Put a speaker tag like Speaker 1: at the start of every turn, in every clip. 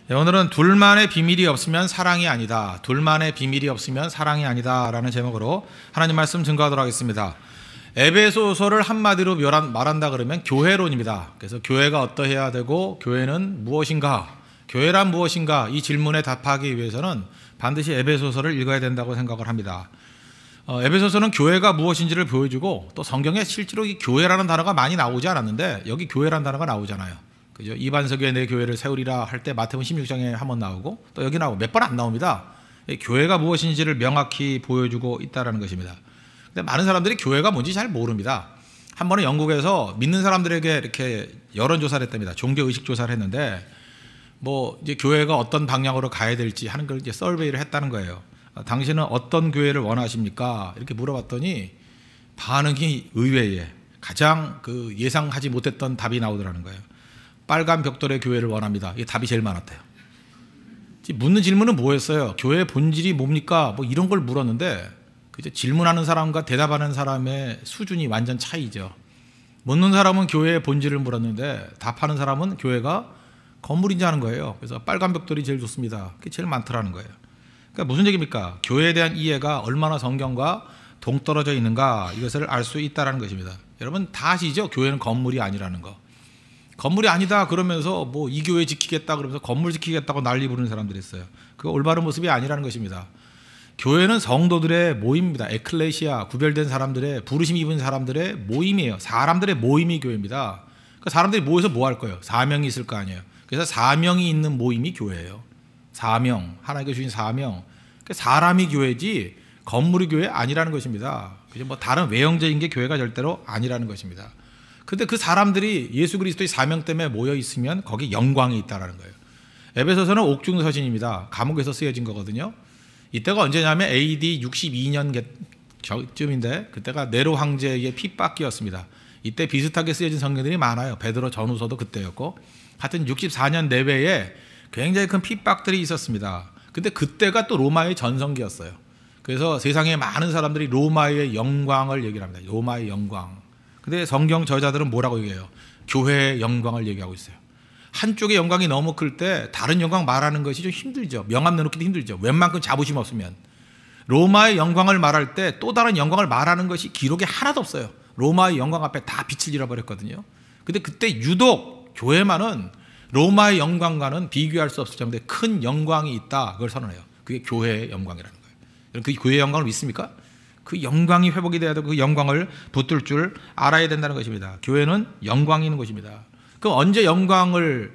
Speaker 1: 네, 오늘은 둘만의 비밀이 없으면 사랑이 아니다. 둘만의 비밀이 없으면 사랑이 아니다 라는 제목으로 하나님 말씀 증거하도록 하겠습니다. 에베소서를 한마디로 말한다 그러면 교회론입니다. 그래서 교회가 어떠해야 되고 교회는 무엇인가, 교회란 무엇인가, 이 질문에 답하기 위해서는 반드시 에베소서를 읽어야 된다고 생각을 합니다. 에베소서는 교회가 무엇인지를 보여주고, 또 성경에 실제로 이 교회라는 단어가 많이 나오지 않았는데 여기 교회라는 단어가 나오잖아요. 그죠? 이반석에 내 교회를 세우리라 할 때 마태복음 16장에 한번 나오고, 또 여기 나오고 몇 번 안 나옵니다. 교회가 무엇인지를 명확히 보여주고 있다는 것입니다. 근데 많은 사람들이 교회가 뭔지 잘 모릅니다. 한 번은 영국에서 믿는 사람들에게 이렇게 여론조사를 했답니다. 종교의식조사를 했는데, 이제 교회가 어떤 방향으로 가야 될지 하는 걸 이제 서베이를 했다는 거예요. 당신은 어떤 교회를 원하십니까? 이렇게 물어봤더니 반응이 의외에 가장 예상하지 못했던 답이 나오더라는 거예요. 빨간 벽돌의 교회를 원합니다. 이게 답이 제일 많았대요. 묻는 질문은 뭐였어요? 교회의 본질이 뭡니까? 이런 걸 물었는데, 그죠? 질문하는 사람과 대답하는 사람의 수준이 완전 차이죠. 묻는 사람은 교회의 본질을 물었는데 답하는 사람은 교회가 건물인지 하는 거예요. 그래서 빨간 벽돌이 제일 좋습니다. 그게 제일 많더라는 거예요. 그러니까 무슨 얘기입니까? 교회에 대한 이해가 얼마나 성경과 동떨어져 있는가, 이것을 알 수 있다는 것입니다. 여러분 다 아시죠? 교회는 건물이 아니라는 거. 건물이 아니다 그러면서 이 교회 지키겠다 그러면서 건물 지키겠다고 난리 부르는 사람들이 있어요. 그거 올바른 모습이 아니라는 것입니다. 교회는 성도들의 모임입니다. 에클레시아, 구별된 사람들의, 부르심 입은 사람들의 모임이에요. 사람들의 모임이 교회입니다. 그러니까 사람들이 모여서 뭐 할 거예요? 사명이 있을 거 아니에요. 그래서 사명이 있는 모임이 교회예요. 사명, 하나님께 주신 사명. 그러니까 사람이 교회지 건물이 교회 아니라는 것입니다. 다른 외형적인 게 교회가 절대로 아니라는 것입니다. 근데 그 사람들이 예수 그리스도의 사명 때문에 모여 있으면 거기 영광이 있다라는 거예요. 에베소서는 옥중서신입니다. 감옥에서 쓰여진 거거든요. 이때가 언제냐면 AD 62년쯤인데, 그때가 네로 황제의 핍박기였습니다. 이때 비슷하게 쓰여진 성경들이 많아요. 베드로 전후서도 그때였고, 하여튼 64년 내외에 굉장히 큰 핍박들이 있었습니다. 근데 그때가 또 로마의 전성기였어요. 그래서 세상에 많은 사람들이 로마의 영광을 얘기를 합니다. 로마의 영광. 근데 성경 저자들은 뭐라고 얘기해요? 교회의 영광을 얘기하고 있어요. 한쪽의 영광이 너무 클 때 다른 영광 말하는 것이 좀 힘들죠. 명함 내놓기도 힘들죠. 웬만큼 자부심 없으면. 로마의 영광을 말할 때 또 다른 영광을 말하는 것이 기록에 하나도 없어요. 로마의 영광 앞에 다 빛을 잃어버렸거든요. 근데 그때 유독 교회만은 로마의 영광과는 비교할 수 없을 정도의 큰 영광이 있다, 그걸 선언해요. 그게 교회의 영광이라는 거예요. 여러분, 그 교회의 영광을 믿습니까? 그 영광이 회복이 돼야 되고 그 영광을 붙들 줄 알아야 된다는 것입니다. 교회는 영광이 있는 것입니다. 그럼 언제 영광을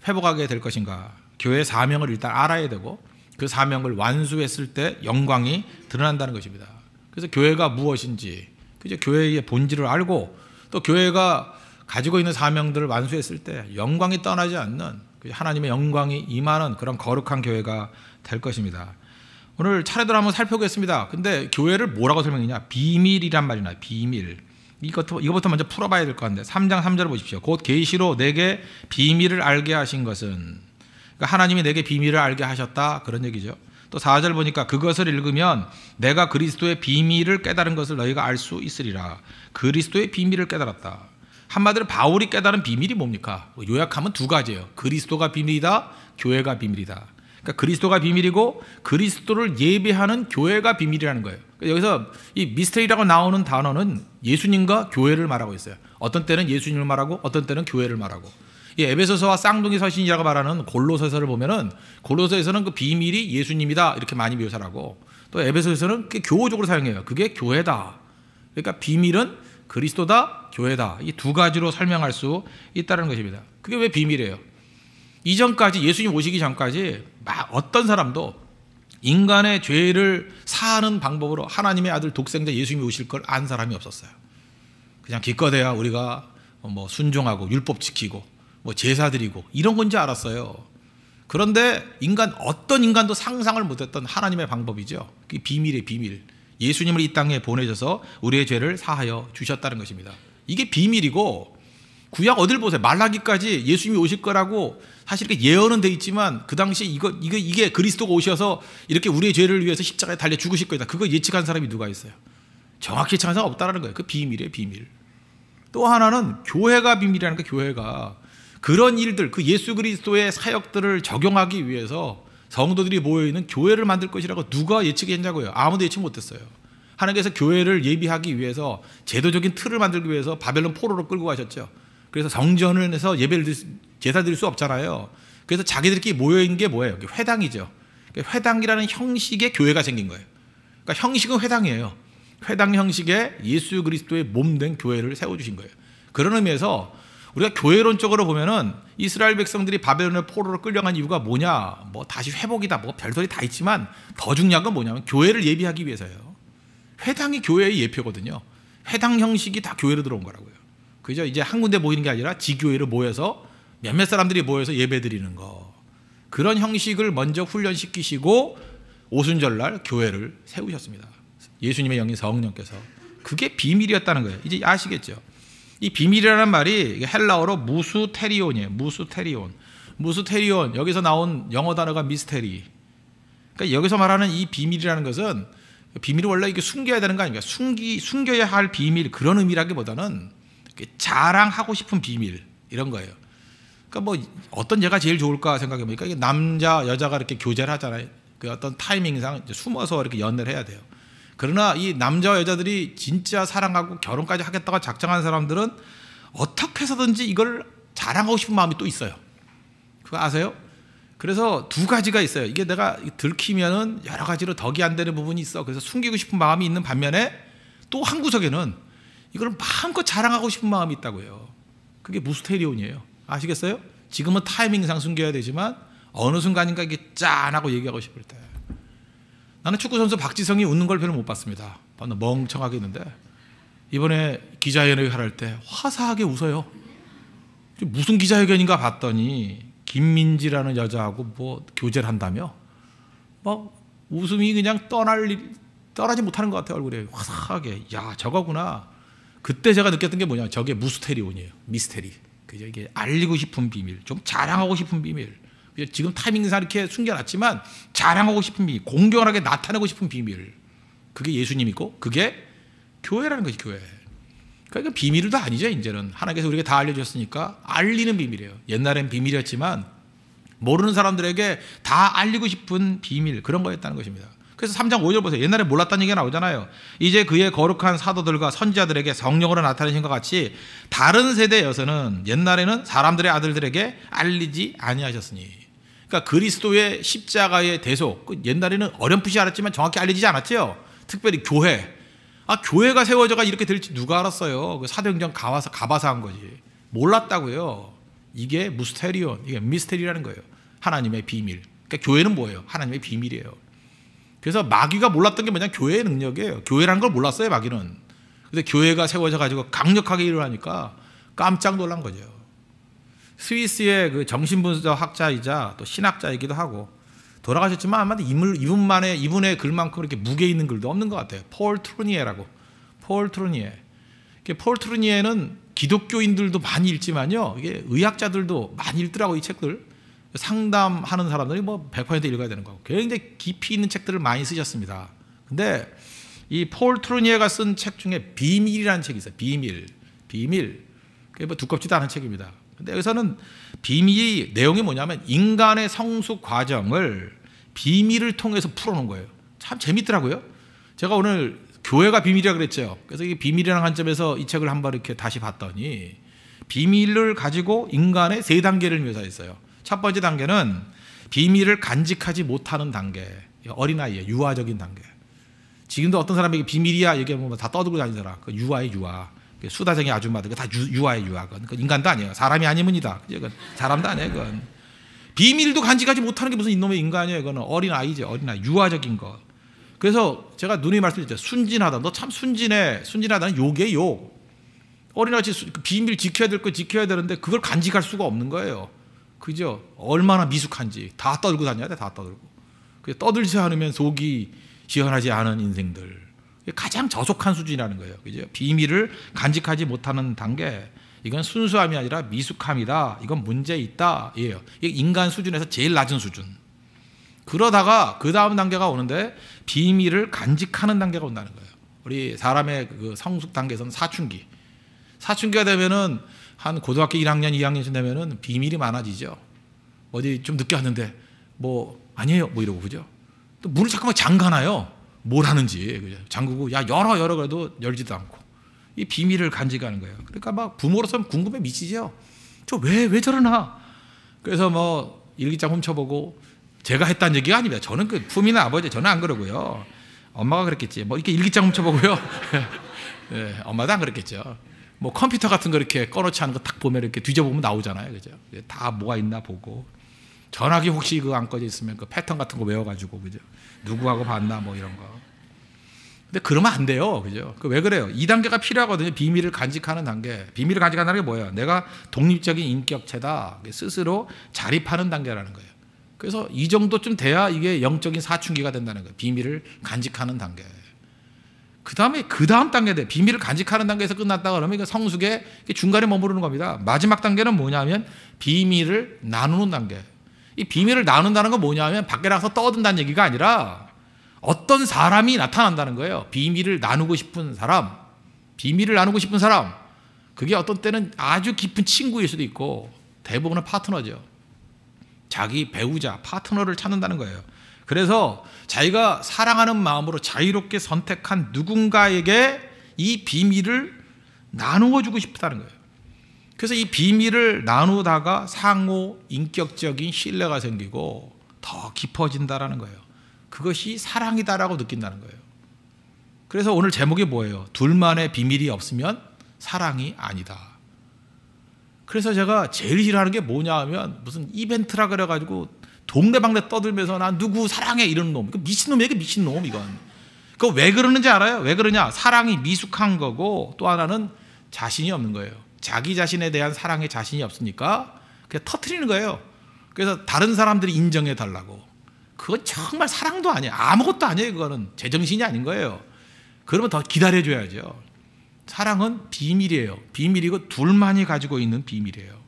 Speaker 1: 회복하게 될 것인가? 교회의 사명을 일단 알아야 되고, 그 사명을 완수했을 때 영광이 드러난다는 것입니다. 그래서 교회가 무엇인지, 그죠? 교회의 본질을 알고, 또 교회가 가지고 있는 사명들을 완수했을 때 영광이 떠나지 않는, 하나님의 영광이 임하는 그런 거룩한 교회가 될 것입니다. 오늘 차례대로 한번 살펴보겠습니다. 근데 교회를 뭐라고 설명했냐? 비밀이란 말이 나와요. 비밀. 이것부터 먼저 풀어봐야 될 것 같은데, 3장 3절을 보십시오. 곧 계시로 내게 비밀을 알게 하신 것은, 그러니까 하나님이 내게 비밀을 알게 하셨다, 그런 얘기죠. 또 4절 보니까 그것을 읽으면 내가 그리스도의 비밀을 깨달은 것을 너희가 알 수 있으리라. 그리스도의 비밀을 깨달았다. 한마디로 바울이 깨달은 비밀이 뭡니까? 요약하면 두 가지예요. 그리스도가 비밀이다, 교회가 비밀이다. 그러니까 그리스도가 비밀이고 그리스도를 예배하는 교회가 비밀이라는 거예요. 여기서 이 미스테리라고 나오는 단어는 예수님과 교회를 말하고 있어요. 어떤 때는 예수님을 말하고 어떤 때는 교회를 말하고. 이 에베소서와 쌍둥이 서신이라고 말하는 골로새서를 보면은, 골로새에서는 그 비밀이 예수님이다 이렇게 많이 묘사를 하고, 또 에베소에서는 교호적으로 사용해요. 그게 교회다. 그러니까 비밀은 그리스도다, 교회다. 이 두 가지로 설명할 수 있다는 것입니다. 그게 왜 비밀이에요? 이전까지, 예수님 오시기 전까지 어떤 사람도 인간의 죄를 사하는 방법으로 하나님의 아들 독생자 예수님이 오실 걸 안 사람이 없었어요. 그냥 기껏해야 우리가 순종하고 율법 지키고 제사 드리고 이런 건지 알았어요. 그런데 어떤 인간도 상상을 못했던 하나님의 방법이죠. 그게 비밀의 비밀. 예수님을 이 땅에 보내셔서 우리의 죄를 사하여 주셨다는 것입니다. 이게 비밀이고, 구약 어딜 보세요. 말라기까지 예수님이 오실 거라고 사실 이렇게 예언은 돼 있지만, 그 당시 이게 그리스도가 오셔서 이렇게 우리의 죄를 위해서 십자가에 달려 죽으실 거다, 그거 예측한 사람이 누가 있어요? 정확히 예측한 사람이 없다라는 거예요. 그 비밀이에요, 비밀. 또 하나는 교회가 비밀이라는 게, 교회가 그런 일들, 그 예수 그리스도의 사역들을 적용하기 위해서 성도들이 모여있는 교회를 만들 것이라고 누가 예측했냐고요. 아무도 예측 못했어요. 하나님께서 교회를 예비하기 위해서 제도적인 틀을 만들기 위해서 바벨론 포로로 끌고 가셨죠. 그래서 성전에서 예배를 제사 드릴 수 없잖아요. 그래서 자기들끼리 모여있는 게 뭐예요? 회당이죠. 회당이라는 형식의 교회가 생긴 거예요. 그러니까 형식은 회당이에요. 회당 형식의 예수 그리스도의 몸된 교회를 세워주신 거예요. 그런 의미에서 우리가 교회론적으로 보면은 이스라엘 백성들이 바벨론의 포로로 끌려간 이유가 뭐냐? 뭐 다시 회복이다, 뭐 별소리 다 있지만 더 중요한 건 뭐냐면 교회를 예비하기 위해서예요. 회당이 교회의 예표거든요. 회당 형식이 다 교회로 들어온 거라고요. 그죠? 이제 한 군데 모이는 게 아니라 지교회로 모여서 몇몇 사람들이 모여서 예배 드리는 거. 그런 형식을 먼저 훈련시키시고 오순절날 교회를 세우셨습니다. 예수님의 영인 성령께서. 그게 비밀이었다는 거예요. 이제 아시겠죠? 이 비밀이라는 말이 헬라어로 무스테리온이에요. 무스테리온. 무스테리온, 여기서 나온 영어 단어가 미스테리. 그러니까 여기서 말하는 이 비밀이라는 것은, 비밀이 원래 이게 숨겨야 되는 거 아닙니까? 숨겨야 할 비밀, 그런 의미라기보다는 자랑하고 싶은 비밀, 이런 거예요. 그러니까 뭐 어떤 예가 제일 좋을까 생각해보니까, 이게 남자 여자가 이렇게 교제를 하잖아요. 그 어떤 타이밍상 숨어서 이렇게 연애를 해야 돼요. 그러나 이 남자와 여자들이 진짜 사랑하고 결혼까지 하겠다고 작정한 사람들은 어떻게 해서든지 이걸 자랑하고 싶은 마음이 또 있어요. 그거 아세요? 그래서 두 가지가 있어요. 이게 내가 들키면은 여러 가지로 덕이 안 되는 부분이 있어. 그래서 숨기고 싶은 마음이 있는 반면에 또 한 구석에는 이걸 마음껏 자랑하고 싶은 마음이 있다고요. 그게 무스테리온이에요. 아시겠어요? 지금은 타이밍상 숨겨야 되지만 어느 순간인가 이게 짠하고 얘기하고 싶을 때. 나는 축구선수 박지성이 웃는 걸 별로 못 봤습니다. 멍청하게 있는데 이번에 기자회견을 할 때 화사하게 웃어요. 무슨 기자회견인가 봤더니 김민지라는 여자하고 뭐 교제를 한다며 뭐 웃음이 그냥 떠나지 못하는 것 같아요. 얼굴에 화사하게. 야, 저거구나. 그때 제가 느꼈던 게 뭐냐, 저게 무스테리온이에요. 미스테리. 그죠? 이게 알리고 싶은 비밀, 좀 자랑하고 싶은 비밀. 지금 타이밍상 이렇게 숨겨놨지만 자랑하고 싶은 비밀, 공경하게 나타내고 싶은 비밀. 그게 예수님이고 그게 교회라는 거지, 교회. 그러니까 비밀도 아니죠. 이제는 하나님께서 우리에게 다 알려주셨으니까 알리는 비밀이에요. 옛날엔 비밀이었지만 모르는 사람들에게 다 알리고 싶은 비밀, 그런 거였다는 것입니다. 그래서 3장 5절 보세요. 옛날에 몰랐다는 얘기가 나오잖아요. 이제 그의 거룩한 사도들과 선지자들에게 성령으로 나타내신 것 같이 다른 세대여서는 옛날에는 사람들의 아들들에게 알리지 아니하셨으니. 그러니까 그리스도의 십자가의 대속, 옛날에는 어렴풋이 알았지만 정확히 알려지지 않았죠. 특별히 교회. 교회가 세워져가 이렇게 될지 누가 알았어요. 그 사도행전 가봐서 한 거지. 몰랐다고요. 이게 무스테리온, 이게 미스테리라는 거예요. 하나님의 비밀. 그러니까 교회는 뭐예요? 하나님의 비밀이에요. 그래서 마귀가 몰랐던 게 뭐냐? 교회의 능력이에요. 교회라는 걸 몰랐어요, 마귀는. 근데 교회가 세워져 가지고 강력하게 일어나니까 깜짝 놀란 거죠. 스위스의 그 정신분석 학자이자 또 신학자이기도 하고 돌아가셨지만 아마 이분의 글만큼 이렇게 무게 있는 글도 없는 것 같아요. 폴 트루니에라고. 폴 트루니에는 기독교인들도 많이 읽지만요, 이게 의학자들도 많이 읽더라고. 이 책들 상담하는 사람들이 뭐 100% 읽어야 되는 거고 굉장히 깊이 있는 책들을 많이 쓰셨습니다. 근데 이 폴 트루니에가 쓴 책 중에 비밀이라는 책이 있어요. 비밀. 그게 뭐 두껍지도 않은 책입니다. 근데 여기서는 비밀이 내용이 뭐냐면 인간의 성숙 과정을 비밀을 통해서 풀어놓은 거예요. 참 재밌더라고요. 제가 오늘 교회가 비밀이라고 그랬죠. 그래서 이 비밀이라는 관점에서 이 책을 한번 이렇게 다시 봤더니 비밀을 가지고 인간의 3단계를 묘사했어요. 첫 번째 단계는 비밀을 간직하지 못하는 단계. 어린아이예요. 유아적인 단계. 지금도 어떤 사람에게 비밀이야 얘기하면 다 떠들고 다니더라. 그 유아의 유아. 수다쟁이 아줌마들 다 유아의 유아. 그건 인간도 아니에요. 사람이 아니문이다. 그건 사람도 아니에요. 그건 비밀도 간직하지 못하는 게 무슨 이놈의 인간이에요. 그건 어린아이죠. 어린아이. 유아적인 것. 그래서 제가 누누이 말씀드렸죠. 순진하다. 너 참 순진해. 순진하다는 욕이에요. 욕. 어린아이같이 비밀 지켜야 될 거 지켜야 되는데 그걸 간직할 수가 없는 거예요. 그죠? 얼마나 미숙한지. 다 떠들고 다녀야 돼. 다 떠들고. 떠들지 않으면 속이 시원하지 않은 인생들. 가장 저속한 수준이라는 거예요. 그죠? 비밀을 간직하지 못하는 단계. 이건 순수함이 아니라 미숙함이다. 이건 문제 있다. 이에요. 이게 인간 수준에서 제일 낮은 수준. 그러다가 그 다음 단계가 오는데 비밀을 간직하는 단계가 온다는 거예요. 우리 사람의 그 성숙 단계에서는 사춘기가 되면은 한 고등학교 1학년, 2학년쯤 되면은 비밀이 많아지죠. 어디 좀 늦게 왔는데 뭐 아니에요, 뭐 이러고 그죠? 또 문을 자꾸만 잠가놔요. 뭘 하는지 그죠? 잠그고 야 열어 그래도 열지도 않고 이 비밀을 간직하는 거예요. 그러니까 막 부모로서는 궁금해 미치죠. 저 왜 저러나? 그래서 뭐 일기장 훔쳐보고 제가 했다는 얘기가 아닙니다. 저는 그 품이나 아버지 저는 안 그러고요. 엄마가 그랬겠지. 뭐 이렇게 일기장 훔쳐보고요. 네, 엄마도 안 그랬겠죠. 뭐 컴퓨터 같은 거 이렇게 꺼놓지 않은 거 딱 보면 이렇게 뒤져보면 나오잖아요, 그죠? 다 뭐가 있나 보고 전화기 혹시 그거 안 꺼져 있으면 그 패턴 같은 거 외워가지고 그죠? 누구하고 봤나 뭐 이런 거. 근데 그러면 안 돼요, 그죠? 왜 그래요? 2단계가 필요하거든요. 비밀을 간직하는 단계. 비밀을 간직한다는 게 뭐예요? 내가 독립적인 인격체다. 스스로 자립하는 단계라는 거예요. 그래서 이 정도쯤 돼야 이게 영적인 사춘기가 된다는 거예요. 비밀을 간직하는 단계. 그 다음 단계 돼. 비밀을 간직하는 단계에서 끝났다 그러면 이거 성숙의 중간에 머무르는 겁니다. 마지막 단계는 뭐냐면 비밀을 나누는 단계. 이 비밀을 나눈다는 건 뭐냐면 밖에 나가서 떠든다는 얘기가 아니라 어떤 사람이 나타난다는 거예요. 비밀을 나누고 싶은 사람, 비밀을 나누고 싶은 사람. 그게 어떤 때는 아주 깊은 친구일 수도 있고 대부분은 파트너죠. 자기 배우자, 파트너를 찾는다는 거예요. 그래서 자기가 사랑하는 마음으로 자유롭게 선택한 누군가에게 이 비밀을 나누어 주고 싶다는 거예요. 그래서 이 비밀을 나누다가 상호 인격적인 신뢰가 생기고 더 깊어진다라는 거예요. 그것이 사랑이다라고 느낀다는 거예요. 그래서 오늘 제목이 뭐예요? 둘만의 비밀이 없으면 사랑이 아니다. 그래서 제가 제일 싫어하는 게 뭐냐 하면 무슨 이벤트라 그래가지고 동네방네 떠들면서 난 누구 사랑해 이러는 놈. 미친놈이야, 이게 미친놈 이건. 그거 왜 그러는지 알아요? 왜 그러냐? 사랑이 미숙한 거고 또 하나는 자신이 없는 거예요. 자기 자신에 대한 사랑에 자신이 없으니까 그냥 터트리는 거예요. 그래서 다른 사람들이 인정해 달라고. 그건 정말 사랑도 아니에요. 아무것도 아니에요. 그거는 제정신이 아닌 거예요. 그러면 더 기다려줘야죠. 사랑은 비밀이에요. 비밀이고 둘만이 가지고 있는 비밀이에요.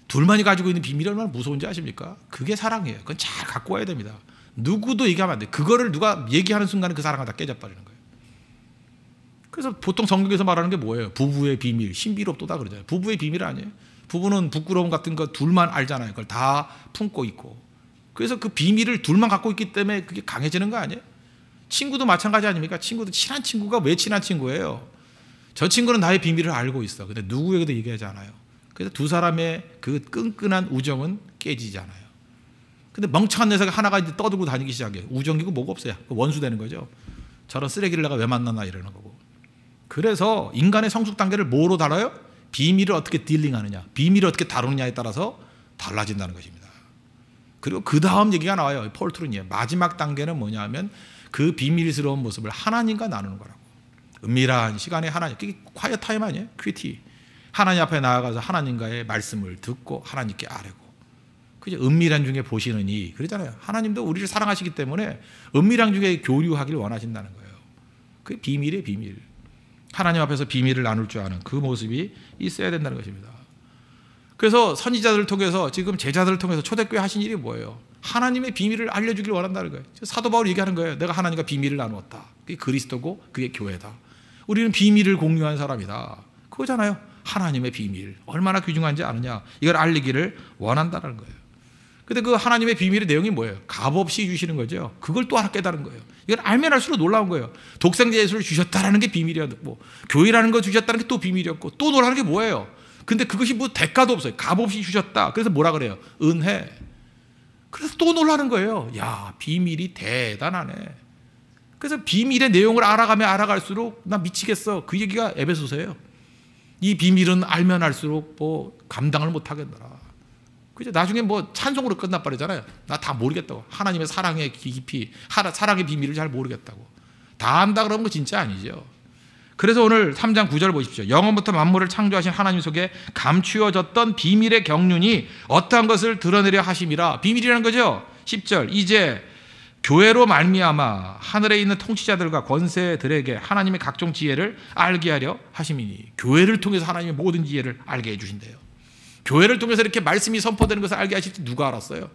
Speaker 1: 둘만이 가지고 있는 비밀이 얼마나 무서운지 아십니까? 그게 사랑이에요. 그건 잘 갖고 와야 됩니다. 누구도 얘기하면 안 돼요. 그거를 누가 얘기하는 순간에 그 사랑은 다 깨져버리는 거예요. 그래서 보통 성경에서 말하는 게 뭐예요? 부부의 비밀, 신비롭도다 그러잖아요. 부부의 비밀 아니에요. 부부는 부끄러움 같은 거 둘만 알잖아요. 그걸 다 품고 있고. 그래서 그 비밀을 둘만 갖고 있기 때문에 그게 강해지는 거 아니에요? 친구도 마찬가지 아닙니까? 친구도 친한 친구가 왜 친한 친구예요? 저 친구는 나의 비밀을 알고 있어. 근데 누구에게도 얘기하지 않아요. 그래서 두 사람의 그 끈끈한 우정은 깨지잖아요. 근데 멍청한 녀석이 하나가 이제 떠들고 다니기 시작해요. 우정이고 뭐가 없어요. 원수 되는 거죠. 저런 쓰레기를 내가 왜 만났나 이러는 거고. 그래서 인간의 성숙 단계를 뭐로 다뤄요? 비밀을 어떻게 딜링하느냐, 비밀을 어떻게 다루느냐에 따라서 달라진다는 것입니다. 그리고 그 다음 얘기가 나와요. 폴 트루니의 마지막 단계는 뭐냐면 그 비밀스러운 모습을 하나님과 나누는 거라고. 은밀한 시간에 하나님, 그게 콰이어 타임 아니에요? 퀴티. 하나님 앞에 나아가서 하나님과의 말씀을 듣고 하나님께 아뢰고. 그죠? 은밀한 중에 보시느니 그러잖아요. 하나님도 우리를 사랑하시기 때문에 은밀한 중에 교류하길 원하신다는 거예요. 그게 비밀이에요, 비밀. 하나님 앞에서 비밀을 나눌 줄 아는 그 모습이 있어야 된다는 것입니다. 그래서 선지자들을 통해서 지금 제자들을 통해서 초대교회 하신 일이 뭐예요? 하나님의 비밀을 알려주길 원한다는 거예요. 사도 바울이 얘기하는 거예요. 내가 하나님과 비밀을 나누었다. 그게 그리스도고 그게 교회다. 우리는 비밀을 공유한 사람이다. 그거잖아요. 하나님의 비밀. 얼마나 귀중한지 아느냐. 이걸 알리기를 원한다는 거예요. 근데 그 하나님의 비밀의 내용이 뭐예요? 값없이 주시는 거죠. 그걸 또 하나 깨달은 거예요. 이건 알면 알수록 놀라운 거예요. 독생자 예수를 주셨다라는 게 비밀이었고 교회라는 거 주셨다는 게 또 비밀이었고 또 놀라는 게 뭐예요? 근데 그것이 뭐 대가도 없어요. 값없이 주셨다. 그래서 뭐라 그래요? 은혜. 그래서 또 놀라는 거예요. 야, 비밀이 대단하네. 그래서 비밀의 내용을 알아가면 알아갈수록 나 미치겠어. 그 얘기가 에베소서예요. 이 비밀은 알면 알수록 뭐 감당을 못 하겠더라. 그죠? 나중에 뭐 찬송으로 끝나버리잖아요. 나 다 모르겠다고. 하나님의 사랑의 깊이, 사랑의 비밀을 잘 모르겠다고. 다 안다 그러면 거 진짜 아니죠. 그래서 오늘 3장 9절 보십시오. 영원부터 만물을 창조하신 하나님 속에 감추어졌던 비밀의 경륜이 어떠한 것을 드러내려 하심이라. 비밀이라는 거죠. 10절. 이제 교회로 말미암아 하늘에 있는 통치자들과 권세들에게 하나님의 각종 지혜를 알게 하려 하심이니. 교회를 통해서 하나님의 모든 지혜를 알게 해주신대요. 교회를 통해서 이렇게 말씀이 선포되는 것을 알게 하실지 누가 알았어요?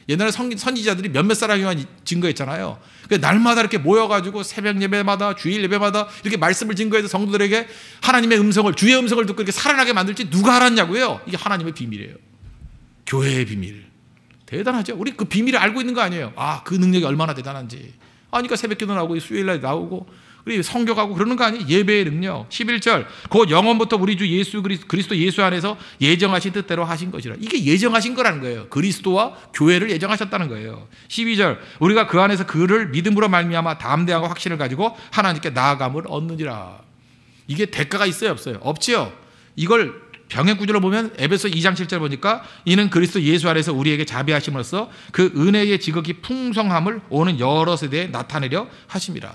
Speaker 1: 옛날에 선지자들이 몇몇 사람이만 증거했잖아요. 그러니까 날마다 이렇게 모여가지고 새벽 예배마다 주일 예배마다 이렇게 말씀을 증거해서 성도들에게 하나님의 음성을, 주의 음성을 듣고 이렇게 살아나게 만들지 누가 알았냐고요. 이게 하나님의 비밀이에요. 교회의 비밀. 대단하죠. 우리 그 비밀을 알고 있는 거 아니에요. 아, 그 능력이 얼마나 대단한지. 그러니까 새벽기도 나오고 수요일날 나오고 우리 성교가고 그러는 거 아니에요? 예배의 능력. 11절 곧 영원부터 우리 주 예수 그리스도 예수 안에서 예정하신 뜻대로 하신 것이라. 이게 예정하신 거라는 거예요. 그리스도와 교회를 예정하셨다는 거예요. 12절 우리가 그 안에서 그를 믿음으로 말미암아 담대함과 확신을 가지고 하나님께 나아감을 얻느니라. 이게 대가가 있어요, 없어요? 없지요. 이걸 병행 구절로 보면 에베소 2장 7절 보니까 이는 그리스도 예수 안에서 우리에게 자비하심으로써 그 은혜의 지극히 풍성함을 오는 여러 세대에 나타내려 하심이라.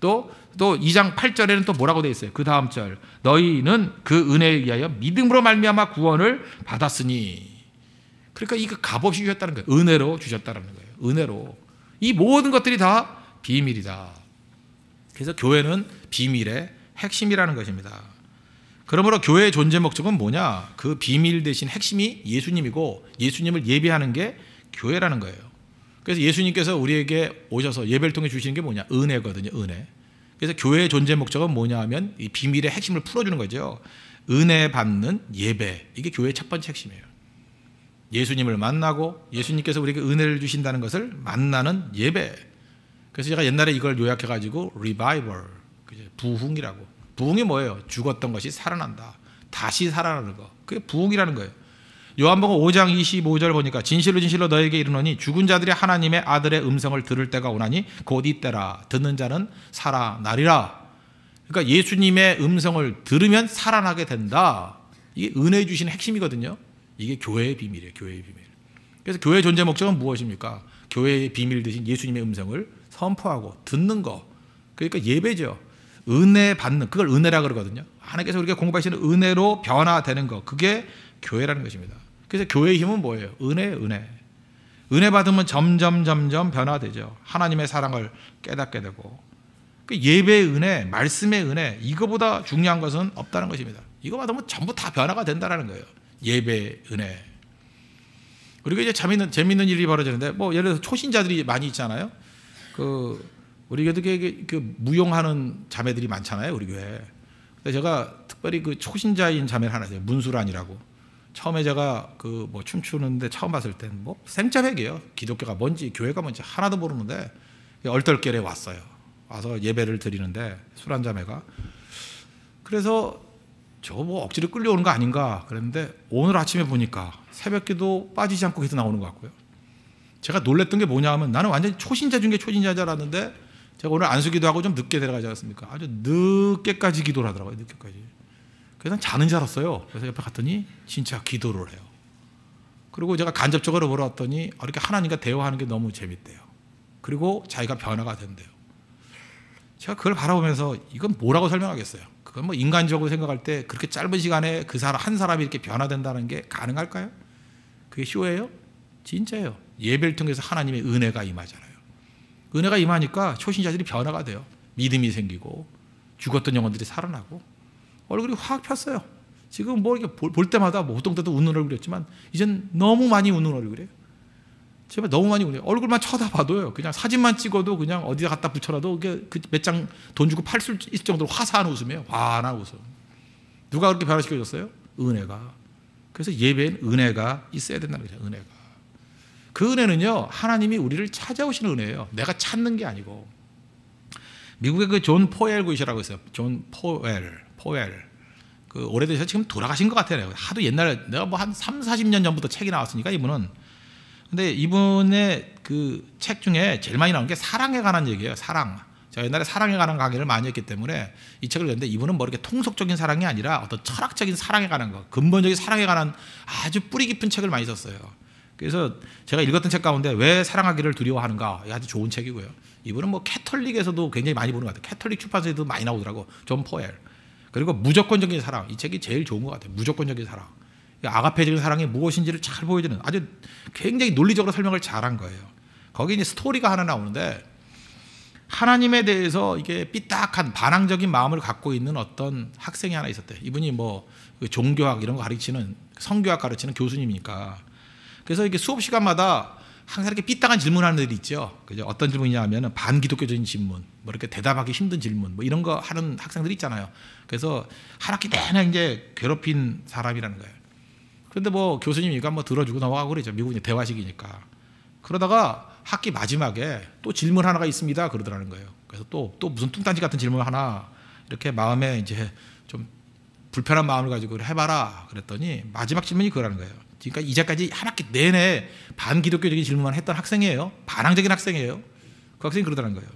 Speaker 1: 또 2장 8절에는 또 뭐라고 되어 있어요? 그 다음 절 너희는 그 은혜에 의하여 믿음으로 말미암아 구원을 받았으니. 그러니까 이거 값없이 주셨다는 거예요. 은혜로 주셨다는 거예요. 은혜로. 이 모든 것들이 다 비밀이다. 그래서 교회는 비밀의 핵심이라는 것입니다. 그러므로 교회의 존재 목적은 뭐냐? 그 비밀 대신 핵심이 예수님이고 예수님을 예배하는 게 교회라는 거예요. 그래서 예수님께서 우리에게 오셔서 예배를 통해 주시는 게 뭐냐? 은혜거든요. 은혜. 그래서 교회의 존재 목적은 뭐냐 하면 이 비밀의 핵심을 풀어주는 거죠. 은혜 받는 예배. 이게 교회의 첫 번째 핵심이에요. 예수님을 만나고 예수님께서 우리에게 은혜를 주신다는 것을 만나는 예배. 그래서 제가 옛날에 이걸 요약해가지고 revival, 부흥이라고. 부흥이 뭐예요? 죽었던 것이 살아난다. 다시 살아나는 거. 그게 부흥이라는 거예요. 요한복음 5장 25절 보니까 진실로 진실로 너에게 이르노니 죽은 자들이 하나님의 아들의 음성을 들을 때가 오나니 곧 이때라. 듣는 자는 살아나리라. 그러니까 예수님의 음성을 들으면 살아나게 된다. 이게 은혜 주시는 핵심이거든요. 이게 교회의 비밀이에요. 교회의 비밀. 그래서 교회의 존재 목적은 무엇입니까? 교회의 비밀 대신 예수님의 음성을 선포하고 듣는 거. 그러니까 예배죠. 은혜 받는, 그걸 은혜라 그러거든요. 하나님께서 우리가 공부하시는 은혜로 변화되는 거, 그게 교회라는 것입니다. 그래서 교회의 힘은 뭐예요? 은혜. 은혜 받으면 점점 변화되죠. 하나님의 사랑을 깨닫게 되고. 그 예배의 은혜, 말씀의 은혜, 이거보다 중요한 것은 없다는 것입니다. 이거 받으면 전부 다 변화가 된다는 거예요. 예배의 은혜. 그리고 이제 재밌는 일이 벌어지는데, 뭐 예를 들어서 초신자들이 많이 있잖아요. 우리 교회 그 무용하는 자매들이 많잖아요, 우리 교회. 그래서 제가 특별히 그 초신자인 자매를 하나 있어요. 문수란이라고. 처음에 제가 그 뭐 춤추는데 처음 봤을 땐 뭐 생짜백이에요. 기독교가 뭔지 교회가 뭔지 하나도 모르는데 얼떨결에 왔어요. 와서 예배를 드리는데 수란 자매가. 그래서 저 뭐 억지로 끌려오는 거 아닌가 그랬는데 오늘 아침에 보니까 새벽기도 빠지지 않고 계속 나오는 것 같고요. 제가 놀랬던 게 뭐냐 하면 나는 완전히 초신자 중에 초신자인 줄 알았는데 제가 오늘 안수기도 하고 좀 늦게 들어가지 않았습니까? 아주 늦게까지 기도를 하더라고요. 늦게까지. 그래서 자는 줄 알았어요. 그래서 옆에 갔더니 진짜 기도를 해요. 그리고 제가 간접적으로 물어봤더니 이렇게 하나님과 대화하는 게 너무 재밌대요. 그리고 자기가 변화가 된대요. 제가 그걸 바라보면서 이건 뭐라고 설명하겠어요? 그건 뭐 인간적으로 생각할 때 그렇게 짧은 시간에 그 사람 한 사람이 이렇게 변화된다는 게 가능할까요? 그게 쇼예요? 진짜예요. 예배를 통해서 하나님의 은혜가 임하잖아요. 은혜가 임하니까 초신자들이 변화가 돼요. 믿음이 생기고 죽었던 영혼들이 살아나고 얼굴이 확 폈어요. 지금 뭐 이렇게 볼 때마다 뭐 보통 때도 웃는 얼굴이었지만 이젠 너무 많이 웃는 얼굴이에요. 제발 너무 많이 웃어요. 얼굴만 쳐다봐도요. 그냥 사진만 찍어도 그냥 어디다 갖다 붙여놔도 그 몇 장 돈 주고 팔 수 있을 정도로 화사한 웃음이에요. 환한 웃음. 누가 그렇게 변화시켜줬어요? 은혜가. 그래서 예배엔 은혜가 있어야 된다는 거죠. 은혜가. 그 은혜는요, 하나님이 우리를 찾아오시는 은혜예요. 내가 찾는 게 아니고. 미국의 그 존 포엘 구이시라고 있어요. 존 포엘. 그 오래되셔서 지금 돌아가신 것 같아요. 하도 옛날에 내가 뭐 한 3, 40년 전부터 책이 나왔으니까 이분은. 근데 이분의 그 책 중에 제일 많이 나온 게 사랑에 관한 얘기예요. 사랑. 제가 옛날에 사랑에 관한 강의를 많이 했기 때문에 이 책을 읽었는데 이분은 뭐 이렇게 통속적인 사랑이 아니라 어떤 철학적인 사랑에 관한 거, 근본적인 사랑에 관한 아주 뿌리 깊은 책을 많이 썼어요. 그래서 제가 읽었던 책 가운데 왜 사랑하기를 두려워하는가, 아주 좋은 책이고요. 이분은 뭐 캐톨릭에서도 굉장히 많이 보는 것 같아요. 캐톨릭 출판사에도 많이 나오더라고. 존 포엘. 그리고 무조건적인 사랑, 이 책이 제일 좋은 것 같아요. 무조건적인 사랑. 아가페적인 사랑이 무엇인지를 잘 보여주는 아주 굉장히 논리적으로 설명을 잘한 거예요. 거기 이제 스토리가 하나 나오는데 하나님에 대해서 이게 삐딱한 반항적인 마음을 갖고 있는 어떤 학생이 하나 있었대요. 이분이 뭐 종교학 이런 거 가르치는, 성교학 가르치는 교수님이니까. 그래서 이렇게 수업 시간마다 항상 이렇게 삐딱한 질문하는 애들이 있죠. 그죠? 어떤 질문이냐 하면 반기독교적인 질문, 뭐 이렇게 대답하기 힘든 질문, 뭐 이런 거 하는 학생들이 있잖아요. 그래서 한 학기 내내 이제 괴롭힌 사람이라는 거예요. 그런데 뭐 교수님이니까 뭐 들어주고 넘어가고 그러죠. 미국은 대화식이니까. 그러다가 학기 마지막에 또 질문 하나가 있습니다. 그러더라는 거예요. 그래서 또 무슨 뚱딴지 같은 질문 하나 이렇게 마음에 이제 좀 불편한 마음을 가지고 해봐라 그랬더니 마지막 질문이 그거라는 거예요. 그러니까 이제까지 한 학기 내내 반기독교적인 질문만 했던 학생이에요. 반항적인 학생이에요. 그 학생이 그러더라는 거예요.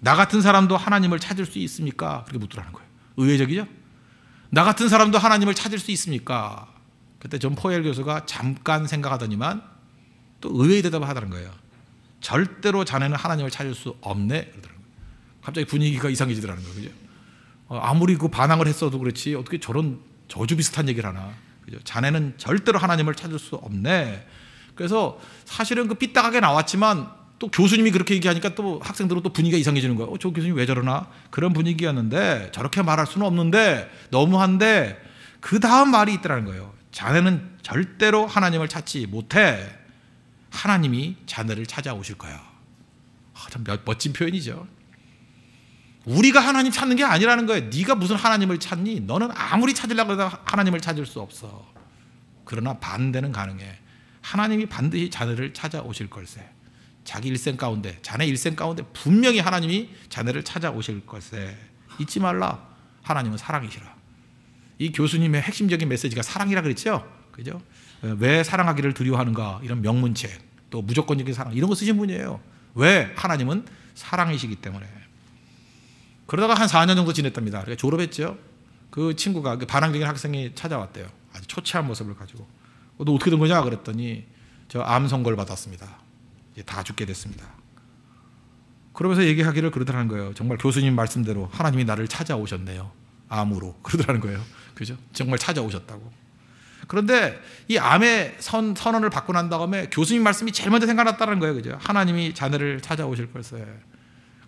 Speaker 1: 나 같은 사람도 하나님을 찾을 수 있습니까? 그렇게 묻더라는 거예요. 의외적이죠? 나 같은 사람도 하나님을 찾을 수 있습니까? 그때 존 포엘 교수가 잠깐 생각하더니만 또 의외의 대답을 하더라는 거예요. 절대로 자네는 하나님을 찾을 수 없네. 그러더라는 거예요. 갑자기 분위기가 이상해지더라는 거예요. 그죠? 아무리 그 반항을 했어도 그렇지 어떻게 저런 저주 비슷한 얘기를 하나. 그죠? 자네는 절대로 하나님을 찾을 수 없네. 그래서 사실은 그 삐딱하게 나왔지만 또 교수님이 그렇게 얘기하니까 또 학생들은 또 분위기가 이상해지는 거예요. 저 교수님 왜 저러나? 그런 분위기였는데 저렇게 말할 수는 없는데 너무한데 그 다음 말이 있더라는 거예요. 자네는 절대로 하나님을 찾지 못해. 하나님이 자네를 찾아오실 거야. 참 멋진 표현이죠. 우리가 하나님 찾는 게 아니라는 거예요. 네가 무슨 하나님을 찾니? 너는 아무리 찾으려고 해도 하나님을 찾을 수 없어. 그러나 반대는 가능해. 하나님이 반드시 자네를 찾아오실 걸세. 자기 일생 가운데, 자네 일생 가운데 분명히 하나님이 자네를 찾아오실 걸세. 잊지 말라. 하나님은 사랑이시라. 이 교수님의 핵심적인 메시지가 사랑이라 그랬죠. 그죠? 왜 사랑하기를 두려워하는가? 이런 명문책, 또 무조건적인 사랑 이런 거 쓰신 분이에요. 왜? 하나님은 사랑이시기 때문에. 그러다가 한 4년 정도 지냈답니다. 그러니까 졸업했죠. 그 친구가 그 반항적인 학생이 찾아왔대요. 아주 초췌한 모습을 가지고. 너 어떻게 된 거냐? 그랬더니 저 암 선고를 받았습니다. 이제 다 죽게 됐습니다. 그러면서 얘기하기를 그러더라는 거예요. 정말 교수님 말씀대로 하나님이 나를 찾아오셨네요. 암으로. 그러더라는 거예요. 그죠? 정말 찾아오셨다고. 그런데 이 암의 선언을 받고 난 다음에 교수님 말씀이 제일 먼저 생각났다는 거예요. 그죠? 하나님이 자네를 찾아오실 걸세.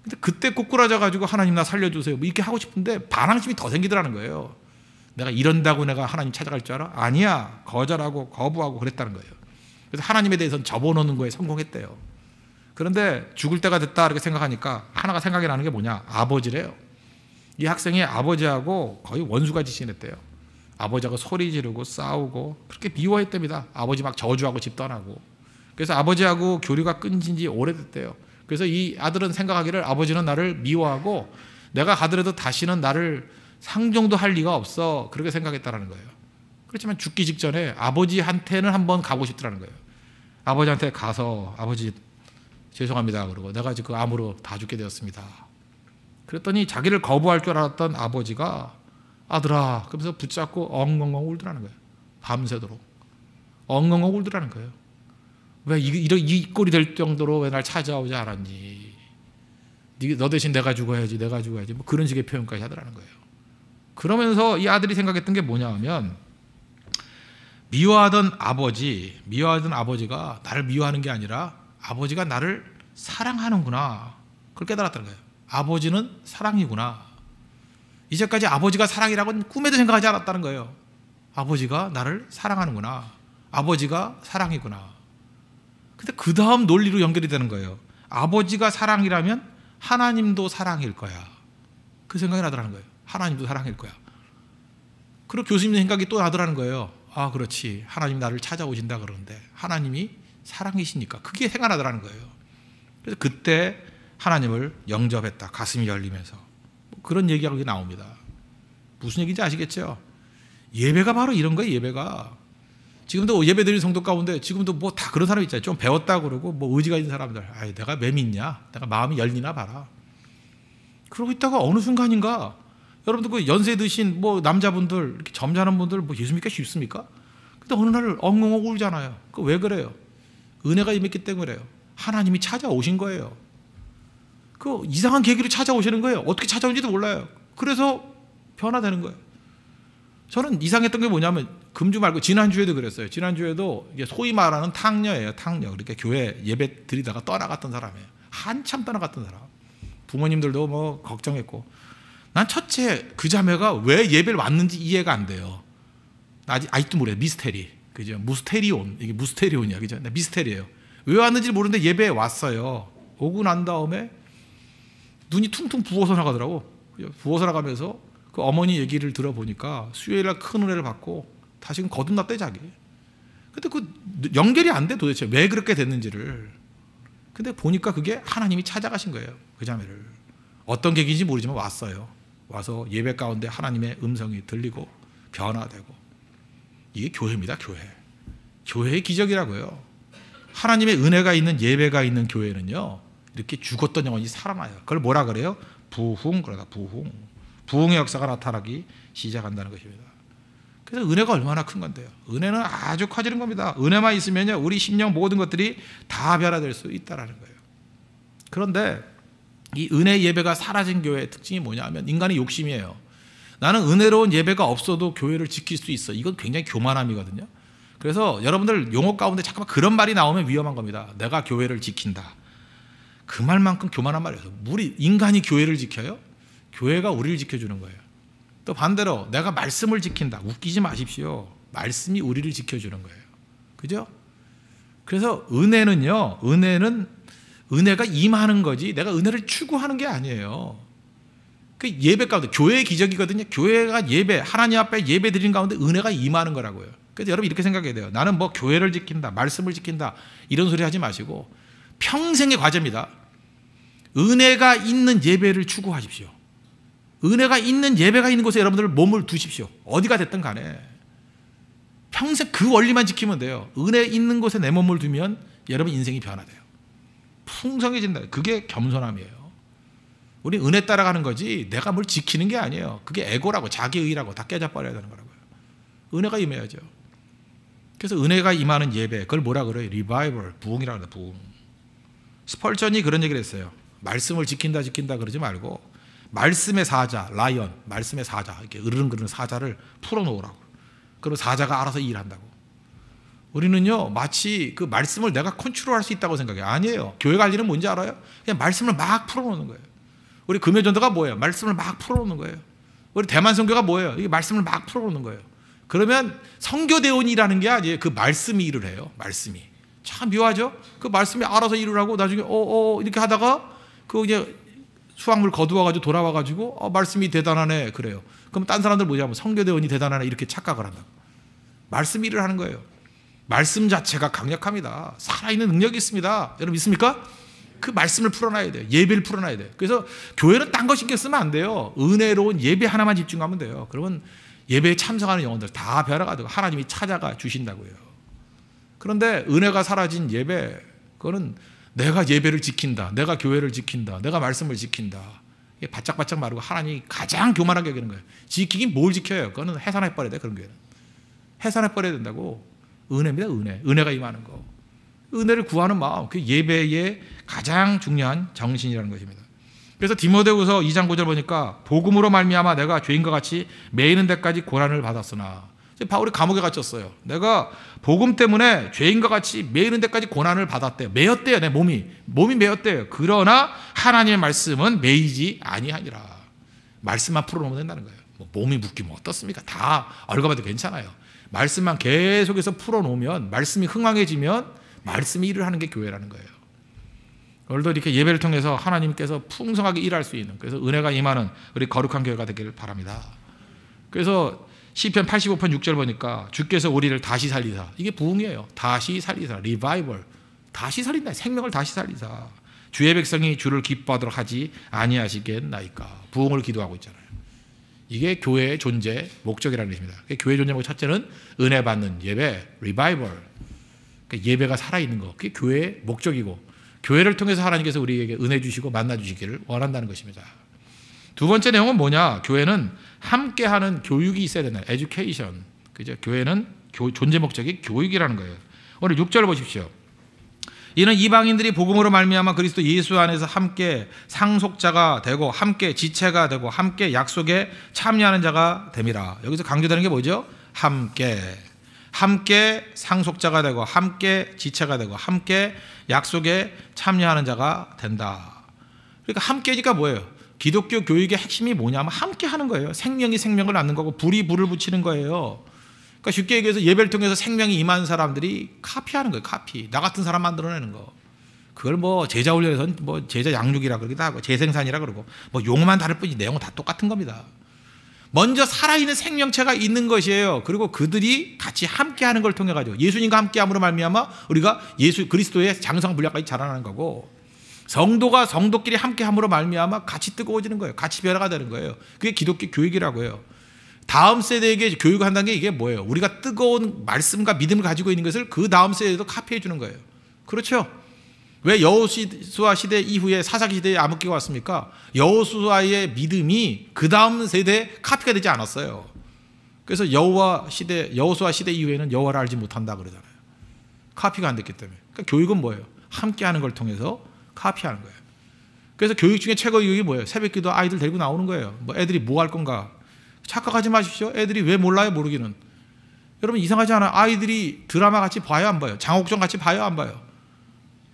Speaker 1: 근데 그때 꼬꾸라져 가지고 하나님 나 살려주세요. 뭐 이렇게 하고 싶은데 반항심이 더 생기더라는 거예요. 내가 이런다고 내가 하나님 찾아갈 줄 알아? 아니야. 거절하고 거부하고 그랬다는 거예요. 그래서 하나님에 대해서는 접어놓는 거에 성공했대요. 그런데 죽을 때가 됐다 이렇게 생각하니까 하나가 생각이 나는 게 뭐냐? 아버지래요. 이 학생이 아버지하고 거의 원수같이 지냈대요. 아버지하고 소리 지르고 싸우고 그렇게 미워했답니다. 아버지 막 저주하고 집 떠나고. 그래서 아버지하고 교류가 끊긴 지 오래됐대요. 그래서 이 아들은 생각하기를 아버지는 나를 미워하고 내가 가더라도 다시는 나를 상종도 할 리가 없어. 그렇게 생각했다는 거예요. 그렇지만 죽기 직전에 아버지한테는 한번 가고 싶더라는 거예요. 아버지한테 가서 아버지 죄송합니다. 그러고 내가 지금 그 암으로 다 죽게 되었습니다. 그랬더니 자기를 거부할 줄 알았던 아버지가 아들아 그러면서 붙잡고 엉엉엉 울더라는 거예요. 밤새도록 엉엉엉 울더라는 거예요. 왜 이 꼴이 될 정도로 왜 날 찾아오지 않았니? 너 대신 내가 죽어야지 뭐 그런 식의 표현까지 하더라는 거예요. 그러면서 이 아들이 생각했던 게 뭐냐 하면 미워하던 아버지가 나를 미워하는 게 아니라 아버지가 나를 사랑하는구나. 그걸 깨달았다는 거예요. 아버지는 사랑이구나. 이제까지 아버지가 사랑이라고는 꿈에도 생각하지 않았다는 거예요. 아버지가 나를 사랑하는구나. 아버지가 사랑이구나. 근데 그 다음 논리로 연결이 되는 거예요. 아버지가 사랑이라면 하나님도 사랑일 거야. 그 생각이 나더라는 거예요. 하나님도 사랑일 거야. 그리고 교수님 생각이 또 나더라는 거예요. 아 그렇지. 하나님 나를 찾아오신다 그러는데 하나님이 사랑이시니까 그게 생각나더라는 거예요. 그래서 그때 하나님을 영접했다. 가슴이 열리면서. 그런 얘기가 나옵니다. 무슨 얘기인지 아시겠죠? 예배가 바로 이런 거예요. 예배가. 지금도 예배드리는 성도 가운데 지금도 뭐 다 그런 사람 있잖아요. 좀 배웠다 그러고 뭐 의지가 있는 사람들. 아이 내가 왜 믿냐? 내가 마음이 열리나 봐라. 그러고 있다가 어느 순간인가 여러분들 그 연세 드신 뭐 남자분들 이렇게 점잖은 분들 뭐 예수 믿기 쉽습니까? 근데 어느 날 엉엉 울잖아요. 그 왜 그래요? 은혜가 임했기 때문에 그래요. 하나님이 찾아오신 거예요. 그 이상한 계기로 찾아오시는 거예요. 어떻게 찾아온지도 몰라요. 그래서 변화되는 거예요. 저는 이상했던 게 뭐냐면 금주 말고 지난주에도 그랬어요. 지난주에도 이게 소위 말하는 탕녀예요. 탕녀. 그러니까 교회 예배 드리다가 떠나갔던 사람이에요. 한참 떠나갔던 사람. 부모님들도 뭐 걱정했고. 난 첫째 그 자매가 왜 예배를 왔는지 이해가 안 돼요. 아직도 모르겠어요. 미스테리. 그죠? 무스테리온. 이게 무스테리온이야. 그죠? 미스테리예요. 왜 왔는지 모르는데 예배에 왔어요. 오고 난 다음에 눈이 퉁퉁 부어서 나가더라고. 부어서 나가면서 그 어머니 얘기를 들어보니까 수요일날 큰 은혜를 받고 다시금 거듭났대 자기. 근데 그 연결이 안 돼 도대체 왜 그렇게 됐는지를. 근데 보니까 그게 하나님이 찾아가신 거예요. 그 자매를. 어떤 계기인지 모르지만 왔어요. 와서 예배 가운데 하나님의 음성이 들리고 변화되고. 이게 교회입니다. 교회. 교회의 기적이라고요. 하나님의 은혜가 있는 예배가 있는 교회는요, 이렇게 죽었던 영혼이 살아나요. 그걸 뭐라 그래요? 부흥. 그러다 부흥. 부흥의 역사가 나타나기 시작한다는 것입니다. 그래서 은혜가 얼마나 큰 건데요. 은혜는 아주 커지는 겁니다. 은혜만 있으면요, 우리 심령 모든 것들이 다 변화될 수 있다는 거예요. 그런데 이 은혜 예배가 사라진 교회의 특징이 뭐냐 하면 인간의 욕심이에요. 나는 은혜로운 예배가 없어도 교회를 지킬 수 있어. 이건 굉장히 교만함이거든요. 그래서 여러분들 용어 가운데 잠깐만 그런 말이 나오면 위험한 겁니다. 내가 교회를 지킨다. 그 말만큼 교만한 말이에요. 우리 인간이 교회를 지켜요? 교회가 우리를 지켜주는 거예요. 또 반대로 내가 말씀을 지킨다. 웃기지 마십시오. 말씀이 우리를 지켜주는 거예요. 그죠? 그래서 은혜는요, 은혜가 임하는 거지 내가 은혜를 추구하는 게 아니에요. 그 예배 가운데 교회의 기적이거든요. 교회가 예배, 하나님 앞에 예배 드리는 가운데 은혜가 임하는 거라고요. 그래서 여러분 이렇게 생각해야 돼요. 나는 뭐 교회를 지킨다, 말씀을 지킨다 이런 소리 하지 마시고 평생의 과제입니다. 은혜가 있는 예배를 추구하십시오. 은혜가 있는 예배가 있는 곳에 여러분들 몸을 두십시오. 어디가 됐든 간에 평생 그 원리만 지키면 돼요. 은혜 있는 곳에 내 몸을 두면 여러분 인생이 변화돼요. 풍성해진다. 그게 겸손함이에요. 우리 은혜 따라가는 거지 내가 뭘 지키는 게 아니에요. 그게 에고라고 자기의라고 다 깨져버려야 되는 거라고요. 은혜가 임해야죠. 그래서 은혜가 임하는 예배, 그걸 뭐라 그래요? 리바이벌, 부흥이라고 합니다. 부흥. 스펄전이 그런 얘기를 했어요. 말씀을 지킨다 그러지 말고 말씀의 사자, 라이언, 말씀의 사자, 이렇게 으르렁거리는 사자를 풀어놓으라고. 그리고 사자가 알아서 일한다고. 우리는요, 마치 그 말씀을 내가 컨트롤할 수 있다고 생각해요. 아니에요. 교회 갈 일은 뭔지 알아요? 그냥 말씀을 막 풀어놓는 거예요. 우리 금요전도가 뭐예요? 말씀을 막 풀어놓는 거예요. 우리 대만 선교가 뭐예요? 이게 말씀을 막 풀어놓는 거예요. 그러면 선교대원이라는 게 아니에요. 그 말씀이 일을 해요. 말씀이. 참 묘하죠? 그 말씀이 알아서 일을 하고 나중에 이렇게 하다가 그 이제 수확물 거두어가지고 돌아와가지고 말씀이 대단하네 그래요. 그럼 딴 사람들 뭐냐면 선교대원이 대단하네 이렇게 착각을 한다고. 말씀이 일을 하는 거예요. 말씀 자체가 강력합니다. 살아있는 능력이 있습니다. 여러분 믿습니까? 그 말씀을 풀어놔야 돼요. 예배를 풀어놔야 돼요. 그래서 교회는 딴 거 신경 쓰면 안 돼요. 은혜로운 예배 하나만 집중하면 돼요. 그러면 예배에 참석하는 영혼들 다 변화가 되고 하나님이 찾아가 주신다고요. 그런데 은혜가 사라진 예배, 그거는 내가 예배를 지킨다, 내가 교회를 지킨다, 내가 말씀을 지킨다, 이게 바짝바짝 마르고 하나님이 가장 교만하게 여기는 거예요. 지키긴 뭘 지켜요? 그거는 해산해버려야 돼. 그런 교회는 해산해버려야 된다고. 은혜입니다. 은혜가 임하는 거. 은혜를 구하는 마음, 그 예배의 가장 중요한 정신이라는 것입니다. 그래서 디모데후서 2장 9절 보니까 복음으로 말미암아 내가 죄인과 같이 매이는 데까지 고난을 받았으나, 바울이 감옥에 갇혔어요. 내가 복음 때문에 죄인과 같이 매이는 데까지 고난을 받았대요. 매였대요. 내 몸이 매였대요. 그러나 하나님의 말씀은 매이지 아니하니라. 말씀만 풀어놓으면 된다는 거예요. 몸이 묶이면 어떻습니까? 다 얽어봐도 괜찮아요. 말씀만 계속해서 풀어놓으면, 말씀이 흥황해지면 말씀이 일을 하는 게 교회라는 거예요. 오늘도 이렇게 예배를 통해서 하나님께서 풍성하게 일할 수 있는, 그래서 은혜가 임하는 우리 거룩한 교회가 되기를 바랍니다. 그래서 시편 85편 6절 보니까 주께서 우리를 다시 살리사, 이게 부흥이에요. 다시 살리사, 리바이벌, 다시 살린다. 생명을 다시 살리사. 주의 백성이 주를 기뻐하도록 하지 아니하시겠나이까. 부흥을 기도하고 있잖아요. 이게 교회의 존재 목적이라는 것입니다. 교회의 존재 목적 첫째는 은혜 받는 예배, 리바이벌. 그러니까 예배가 살아있는 거, 그게 교회의 목적이고, 교회를 통해서 하나님께서 우리에게 은혜 주시고 만나 주시기를 원한다는 것입니다. 두 번째 내용은 뭐냐? 교회는 함께하는 교육이 있어야 된다. 에듀케이션. 그죠? 교회는 존재 목적이 교육이라는 거예요. 오늘 6절 보십시오. 이는 이방인들이 복음으로 말미암아 그리스도 예수 안에서 함께 상속자가 되고 함께 지체가 되고 함께 약속에 참여하는 자가 됨이라. 여기서 강조되는 게 뭐죠? 함께 상속자가 되고 함께 지체가 되고 함께 약속에 참여하는 자가 된다. 그러니까 함께니까 뭐예요? 기독교 교육의 핵심이 뭐냐면 함께 하는 거예요. 생명이 생명을 낳는 거고 불이 불을 붙이는 거예요. 그러니까 쉽게 얘기해서 예배를 통해서 생명이 임한 사람들이 카피하는 거예요. 카피. 나 같은 사람 만들어내는 거. 그걸 뭐 제자 훈련에서는 뭐 제자 양육이라 그러기도 하고 재생산이라 그러고 뭐 용어만 다를 뿐이지 내용은 다 똑같은 겁니다. 먼저 살아있는 생명체가 있는 것이에요. 그리고 그들이 같이 함께하는 걸 통해 가지고 예수님과 함께함으로 말미암아 우리가 예수 그리스도의 장성 분량까지 자라나는 거고, 성도가 성도끼리 함께함으로 말미암아 같이 뜨거워지는 거예요. 같이 변화가 되는 거예요. 그게 기독교 교육이라고 해요. 다음 세대에게 교육한다는 게 이게 뭐예요? 우리가 뜨거운 말씀과 믿음을 가지고 있는 것을 그 다음 세대에도 카피해 주는 거예요. 그렇죠? 왜 여호수아 시대 이후에 사사기 시대에 암흑기가 왔습니까? 여호수아의 믿음이 그 다음 세대에 카피가 되지 않았어요. 그래서 여호수아 시대 이후에는 여호와를 알지 못한다 그러잖아요. 카피가 안 됐기 때문에. 그러니까 교육은 뭐예요? 함께하는 걸 통해서 카피하는 거예요. 그래서 교육 중에 최고 교육이 뭐예요? 새벽기도 아이들 데리고 나오는 거예요. 뭐 애들이 뭐 할 건가? 착각하지 마십시오. 애들이 왜 몰라요? 모르기는. 여러분 이상하지 않아요? 아이들이 드라마 같이 봐요? 안 봐요? 장옥정 같이 봐요? 안 봐요?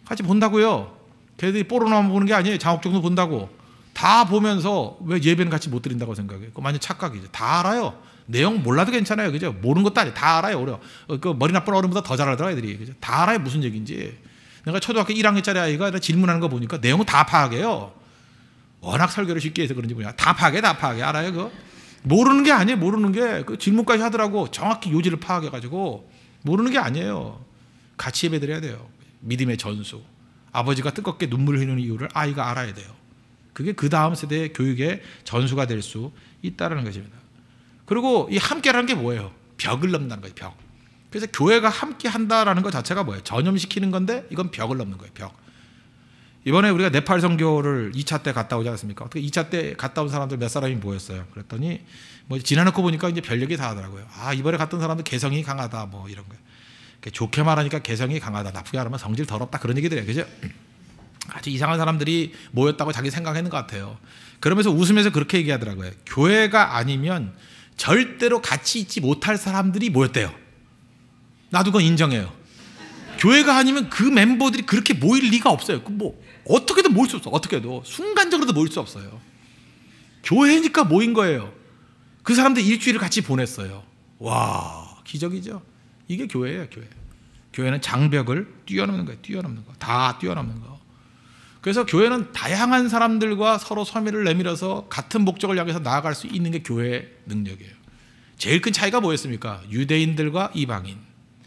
Speaker 1: 같이 본다고요. 걔들이 뽀로나만 보는 게 아니에요. 장옥정도 본다고. 다 보면서 왜 예배는 같이 못 드린다고 생각해요? 그거 완전 착각이죠. 다 알아요. 내용 몰라도 괜찮아요. 그죠? 모르는 것도 아니에요. 다 알아요. 어려. 그 머리 나쁜 어른보다 더 잘 알더라 애들이. 그죠? 다 알아요. 무슨 얘기인지. 내가 초등학교 1학년짜리 아이가 질문하는 거 보니까 내용은 다 파악해요. 워낙 설교를 쉽게 해서 그런지 모르겠어요. 다 파악해. 알아요. 그거? 모르는 게 아니에요. 모르는 게. 그 질문까지 하더라고. 정확히 요지를 파악해가지고. 모르는 게 아니에요. 같이 예배 드려야 돼요. 믿음의 전수. 아버지가 뜨겁게 눈물 흘리는 이유를 아이가 알아야 돼요. 그게 그 다음 세대의 교육의 전수가 될 수 있다는 것입니다. 그리고 이 함께라는 게 뭐예요? 벽을 넘는 거예요. 벽. 그래서 교회가 함께 한다라는 것 자체가 뭐예요? 전염시키는 건데 이건 벽을 넘는 거예요. 벽. 이번에 우리가 네팔 선교를 2차 때 갔다 오지 않았습니까? 어떻게 2차 때 갔다 온 사람들 몇 사람이 모였어요. 그랬더니 뭐 지나놓고 보니까 이제 별 얘기 다 하더라고요. 아, 이번에 갔던 사람들 개성이 강하다 뭐 이런 거예요. 좋게 말하니까 개성이 강하다, 나쁘게 말하면 성질 더럽다 그런 얘기들이에요. 그죠? 아주 이상한 사람들이 모였다고 자기 생각했는 것 같아요. 그러면서 웃으면서 그렇게 얘기하더라고요. 교회가 아니면 절대로 같이 있지 못할 사람들이 모였대요. 나도 그건 인정해요. 교회가 아니면 그 멤버들이 그렇게 모일 리가 없어요. 뭐 어떻게든 모일 수 없어. 어떻게도 순간적으로도 모일 수 없어요. 교회니까 모인 거예요. 그 사람들 일주일을 같이 보냈어요. 와, 기적이죠. 이게 교회예요. 교회는 장벽을 뛰어넘는 거예요. 뛰어넘는 거. 다 뛰어넘는 거. 그래서 교회는 다양한 사람들과 서로 소매를 내밀어서 같은 목적을 향해서 나아갈 수 있는 게 교회의 능력이에요. 제일 큰 차이가 뭐였습니까? 유대인들과 이방인.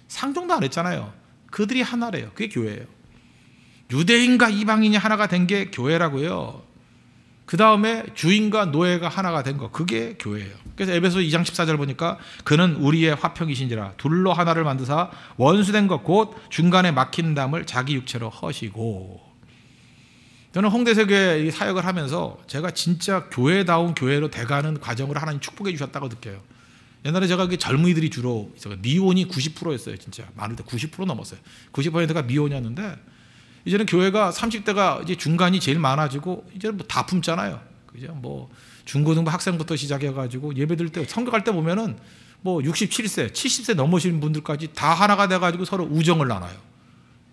Speaker 1: 상종도 안 했잖아요. 그들이 하나래요. 그게 교회예요. 유대인과 이방인이 하나가 된 게 교회라고요. 그 다음에 주인과 노예가 하나가 된 거, 그게 교회예요. 그래서 에베소 2장 14절 보니까 그는 우리의 화평이신지라 둘로 하나를 만드사 원수된 것 곧 중간에 막힌 담을 자기 육체로 허시고. 저는 홍대세교회 사역을 하면서 제가 진짜 교회다운 교회로 돼가는 과정을 하나님 축복해 주셨다고 느껴요. 옛날에 제가 젊은이들이 주로 미혼이 90%였어요. 진짜 많을 때 90% 넘었어요. 90%가 미혼이었는데 이제는 교회가 30대가 이제 중간이 제일 많아지고 이제는 뭐 다 품잖아요. 그죠? 뭐 중고등부 학생부터 시작해가지고 예배드릴 때 성격할 때 보면은 뭐 67세, 70세 넘으신 분들까지 다 하나가 돼가지고 서로 우정을 나눠요.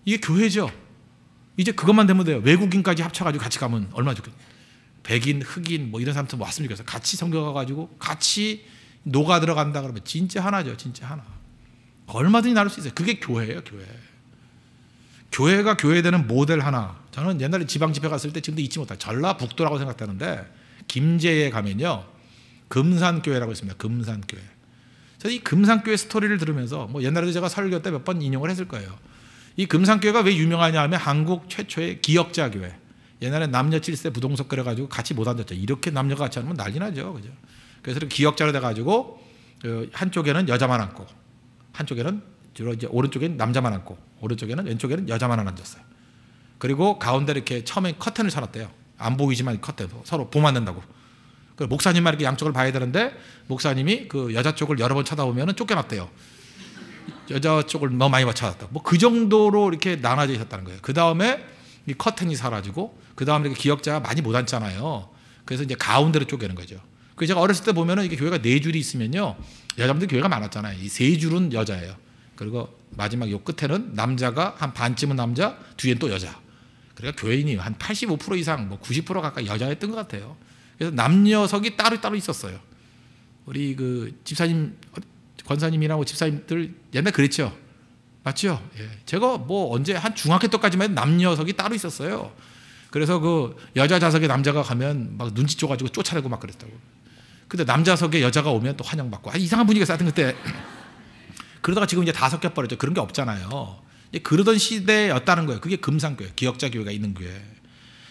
Speaker 1: 이게 교회죠. 이제 그것만 되면 돼요. 외국인까지 합쳐가지고 같이 가면 얼마나 좋겠어요. 백인, 흑인 뭐 이런 사람들 왔으면 좋겠어요. 같이 성교 가가지고 같이 녹아 들어간다 그러면 진짜 하나죠. 진짜 하나. 얼마든지 나눌 수 있어요. 그게 교회예요. 교회. 교회가 교회되는 모델 하나. 저는 옛날에 지방 집회 갔을 때 지금도 잊지 못해요. 전라북도라고 생각되는데 김제에 가면요 금산교회라고 있습니다. 금산교회. 저는 이 금산교회 스토리를 들으면서 뭐 옛날에도 제가 설교 때 몇 번 인용을 했을 거예요. 이 금산교회가 왜 유명하냐 하면 한국 최초의 기역자 교회. 옛날에 남녀 7세 부동석 그래가지고 같이 못 앉았죠. 이렇게 남녀가 같이 앉으면 난리 나죠. 그죠? 그래서 기역자로 돼가지고 한쪽에는 여자만 앉고 한쪽에는 주로 이제 오른쪽에는 남자만 앉고 오른쪽에는 왼쪽에는 여자만 앉았어요. 그리고 가운데 이렇게 처음에 커튼을 쳐놨대요. 안 보이지만 커튼 서로 보면 안 된다고. 그 목사님만 이렇게 양쪽을 봐야 되는데 목사님이 그 여자 쪽을 여러 번 쳐다보면 쫓겨났대요. 여자 쪽을 너무 많이 찾았다. 뭐 그 정도로 이렇게 나눠져 있었다는 거예요. 그 다음에 이 커튼이 사라지고 그 다음에 이렇게 기역자가 많이 못 앉잖아요. 그래서 이제 가운데로 쪼개는 거죠. 그 제가 어렸을 때 보면은 이게 교회가 4줄이 있으면요 여자분들 교회가 많았잖아요. 이 3줄은 여자예요. 그리고 마지막 요 끝에는 남자가 한 반쯤은 남자, 뒤엔 또 여자. 그러니까 교회인이 한 85% 이상, 뭐 90% 가까이 여자였던 것 같아요. 그래서 남녀석이 따로 있었어요. 우리 그 집사님 권사님이랑 집사님들 옛날 그랬죠. 맞죠? 예. 제가 뭐 언제 한 중학교 때까지만 남녀석이 따로 있었어요. 그래서 그 여자 좌석에 남자가 가면 막 눈치 줘가지고 쫓아내고 막 그랬다고. 근데 남자석에 여자가 오면 또 환영받고 이상한 분위기가 쌓였던 그때. 그러다가 지금 이제 다 섞여버렸죠. 그런 게 없잖아요. 그러던 시대였다는 거예요. 그게 금산교회, 기역자 교회가 있는 교회.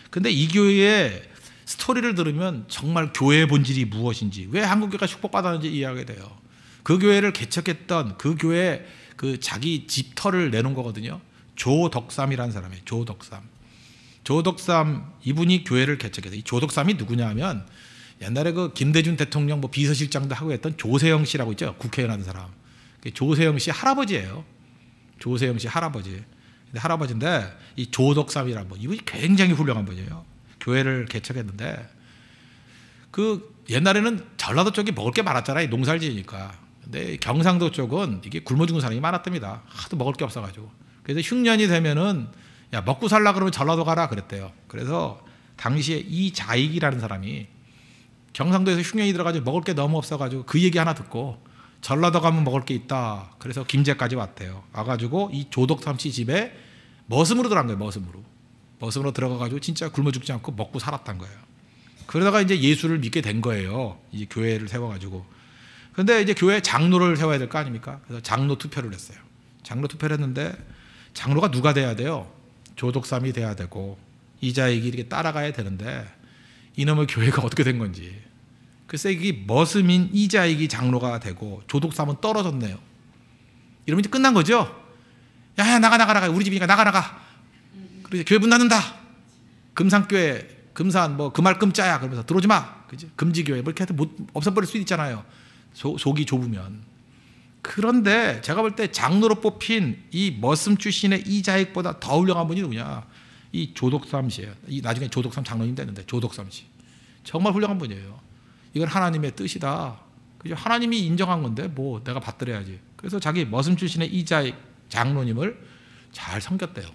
Speaker 1: 근데 이 교회의 스토리를 들으면 정말 교회의 본질이 무엇인지, 왜 한국교회가 축복받았는지 이해하게 돼요. 그 교회를 개척했던 그 교회 그 자기 집터를 내놓은 거거든요. 조덕삼이라는 사람이에요. 조덕삼 이분이 교회를 개척해서, 이 조덕삼이 누구냐 하면 옛날에 그 김대중 대통령 뭐 비서실장도 하고 했던 조세영 씨라고 있죠. 국회의원 하는 사람. 조세영 씨 할아버지예요. 조세영 씨 할아버지. 근데 할아버지인데 이 조덕삼이라는 분, 이분이 굉장히 훌륭한 분이에요. 교회를 개척했는데 그 옛날에는 전라도 쪽이 먹을 게 많았잖아요. 농사를 지으니까. 근데 경상도 쪽은 이게 굶어 죽는 사람이 많았답니다. 하도 먹을 게 없어가지고. 그래서 흉년이 되면은 야 먹고 살라 그러면 전라도 가라 그랬대요. 그래서 당시에 이자익이라는 사람이 경상도에서 흉년이 들어가지고 먹을 게 너무 없어가지고 그 얘기 하나 듣고 전라도 가면 먹을 게 있다. 그래서 김제까지 왔대요. 와가지고 이 조덕삼 씨 집에 머슴으로 들어간 거예요. 머슴으로 들어가가지고 진짜 굶어 죽지 않고 먹고 살았단 거예요. 그러다가 이제 예수를 믿게 된 거예요. 이제 교회를 세워가지고. 그런데 이제 교회 장로를 세워야 될 거 아닙니까? 그래서 장로 투표를 했어요. 장로 투표를 했는데 장로가 누가 돼야 돼요? 조덕삼이 돼야 되고 이자익이 이렇게 따라가야 되는데 이놈의 교회가 어떻게 된 건지. 글쎄 이게 머슴인 이자익이 장로가 되고 조덕삼은 떨어졌네요. 이러면 이제 끝난 거죠. 야 나가 우리 집이니까 나가. 그래서 교회 문 닫는다. 금산교회 금산 뭐 금알금짜야 그러면서 들어오지 마. 그죠? 금지교회 뭐 이렇게 해도 못 없애버릴 수 있잖아요. 속이 좁으면. 그런데 제가 볼 때 장로로 뽑힌 이 머슴 출신의 이자익보다 더 훌륭한 분이 누구냐? 이 조덕삼 씨예요. 이 나중에 조덕삼 장로님 됐는데 조덕삼 씨 정말 훌륭한 분이에요. 이건 하나님의 뜻이다. 그죠? 하나님이 인정한 건데 뭐 내가 받들어야지. 그래서 자기 머슴 출신의 이자익 장로님을 잘 섬겼대요.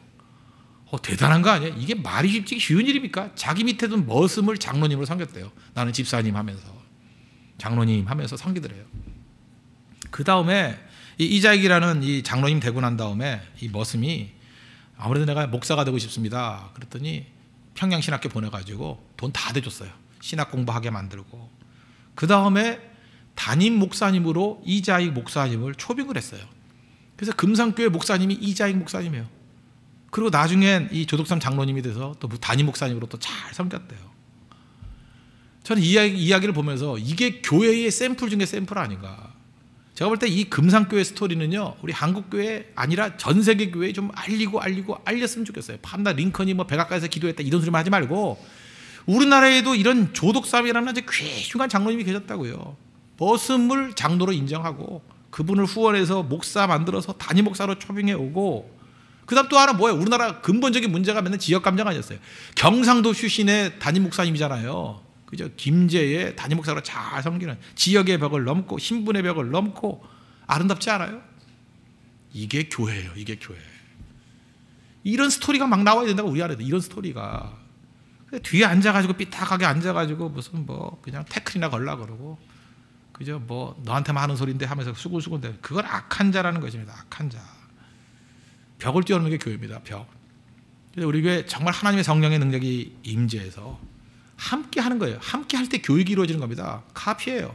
Speaker 1: 대단한 거 아니에요? 이게 말이 쉽지 쉬운 일입니까? 자기 밑에 둔 머슴을 장로님으로 섬겼대요. 나는 집사님 하면서 장로님 하면서 섬기더래요. 그 다음에 이 이자익이라는 이 장로님 되고 난 다음에 이 머슴이 아무래도 내가 목사가 되고 싶습니다. 그랬더니 평양신학교 보내가지고 돈 다 대줬어요. 신학 공부하게 만들고. 그 다음에 담임 목사님으로 이자익 목사님을 초빙을 했어요. 그래서 금산교회 목사님이 이자익 목사님이에요. 그리고 나중엔 이 조덕삼 장로님이 돼서 또 담임 목사님으로 또 잘 섬겼대요. 저는 이 이야기를 보면서 이게 교회의 샘플 중에 샘플 아닌가. 제가 볼 때 이 금산교회 스토리는요, 우리 한국교회 아니라 전 세계 교회에 좀 알렸으면 좋겠어요. 밤낮 링컨이 뭐 백악관에서 기도했다 이런 소리만 하지 말고 우리나라에도 이런 조덕삼이라는 아주 귀중한 장로님이 계셨다고요. 머슴을 장로로 인정하고 그분을 후원해서 목사 만들어서 담임 목사로 초빙해 오고, 그 다음 또 하나 뭐예요? 우리나라 근본적인 문제가 맨날 지역감정 아니었어요. 경상도 출신의 담임 목사님이잖아요. 그죠? 김제의 담임 목사로 잘 섬기는, 지역의 벽을 넘고 신분의 벽을 넘고, 아름답지 않아요? 이게 교회예요. 이게 교회. 이런 스토리가 막 나와야 된다고. 우리 안에도 이런 스토리가. 뒤에 앉아가지고 삐딱하게 앉아가지고 무슨 뭐 그냥 태클이나 걸라 그러고, 그죠? 뭐 너한테만 하는 소리인데 하면서 수군수군대. 그건 악한 자라는 것입니다. 악한 자. 벽을 뛰어넘는 게 교회입니다. 벽. 그래서 우리 교회 정말 하나님의 성령의 능력이 임재해서 함께 하는 거예요. 함께 할 때 교육이 이루어지는 겁니다. 카피예요.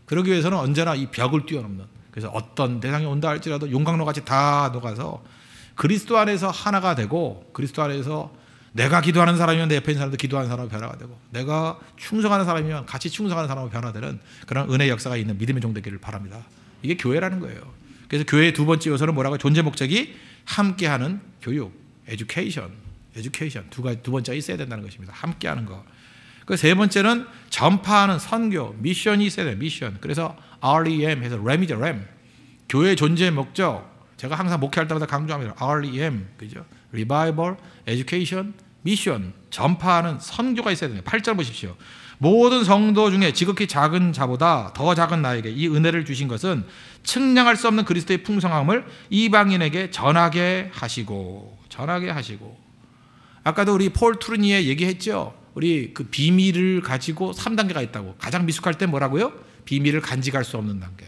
Speaker 1: 그러기 위해서는 언제나 이 벽을 뛰어넘는, 그래서 어떤 대상이 온다 할지라도 용광로 같이 다 녹아서 그리스도 안에서 하나가 되고, 그리스도 안에서 내가 기도하는 사람이면 내 옆에 있는 사람도 기도하는 사람으로 변화가 되고, 내가 충성하는 사람이면 같이 충성하는 사람으로 변화되는 그런 은혜의 역사가 있는 믿음의 종 되기를 바랍니다. 이게 교회라는 거예요. 그래서 교회의 두 번째 요소는 뭐라고? 존재 목적이 함께하는 교육, 에듀케이션 두 번째가 있어야 된다는 것입니다. 함께하는 거. 그 세 번째는 전파하는 선교, 미션이 있어야 돼요. 미션. 그래서 REM 해서 램이죠. 램. 교회의 존재의 목적. 제가 항상 목회할 때마다 강조합니다. REM, 그죠? Revival, Education, Mission. 전파하는 선교가 있어야 됩니다. 8절 보십시오. 모든 성도 중에 지극히 작은 자보다 더 작은 나에게 이 은혜를 주신 것은 측량할 수 없는 그리스도의 풍성함을 이방인에게 전하게 하시고. 아까도 우리 폴 투르니에 얘기했죠. 우리 그 비밀을 가지고 3단계가 있다고. 가장 미숙할 때 뭐라고요? 비밀을 간직할 수 없는 단계.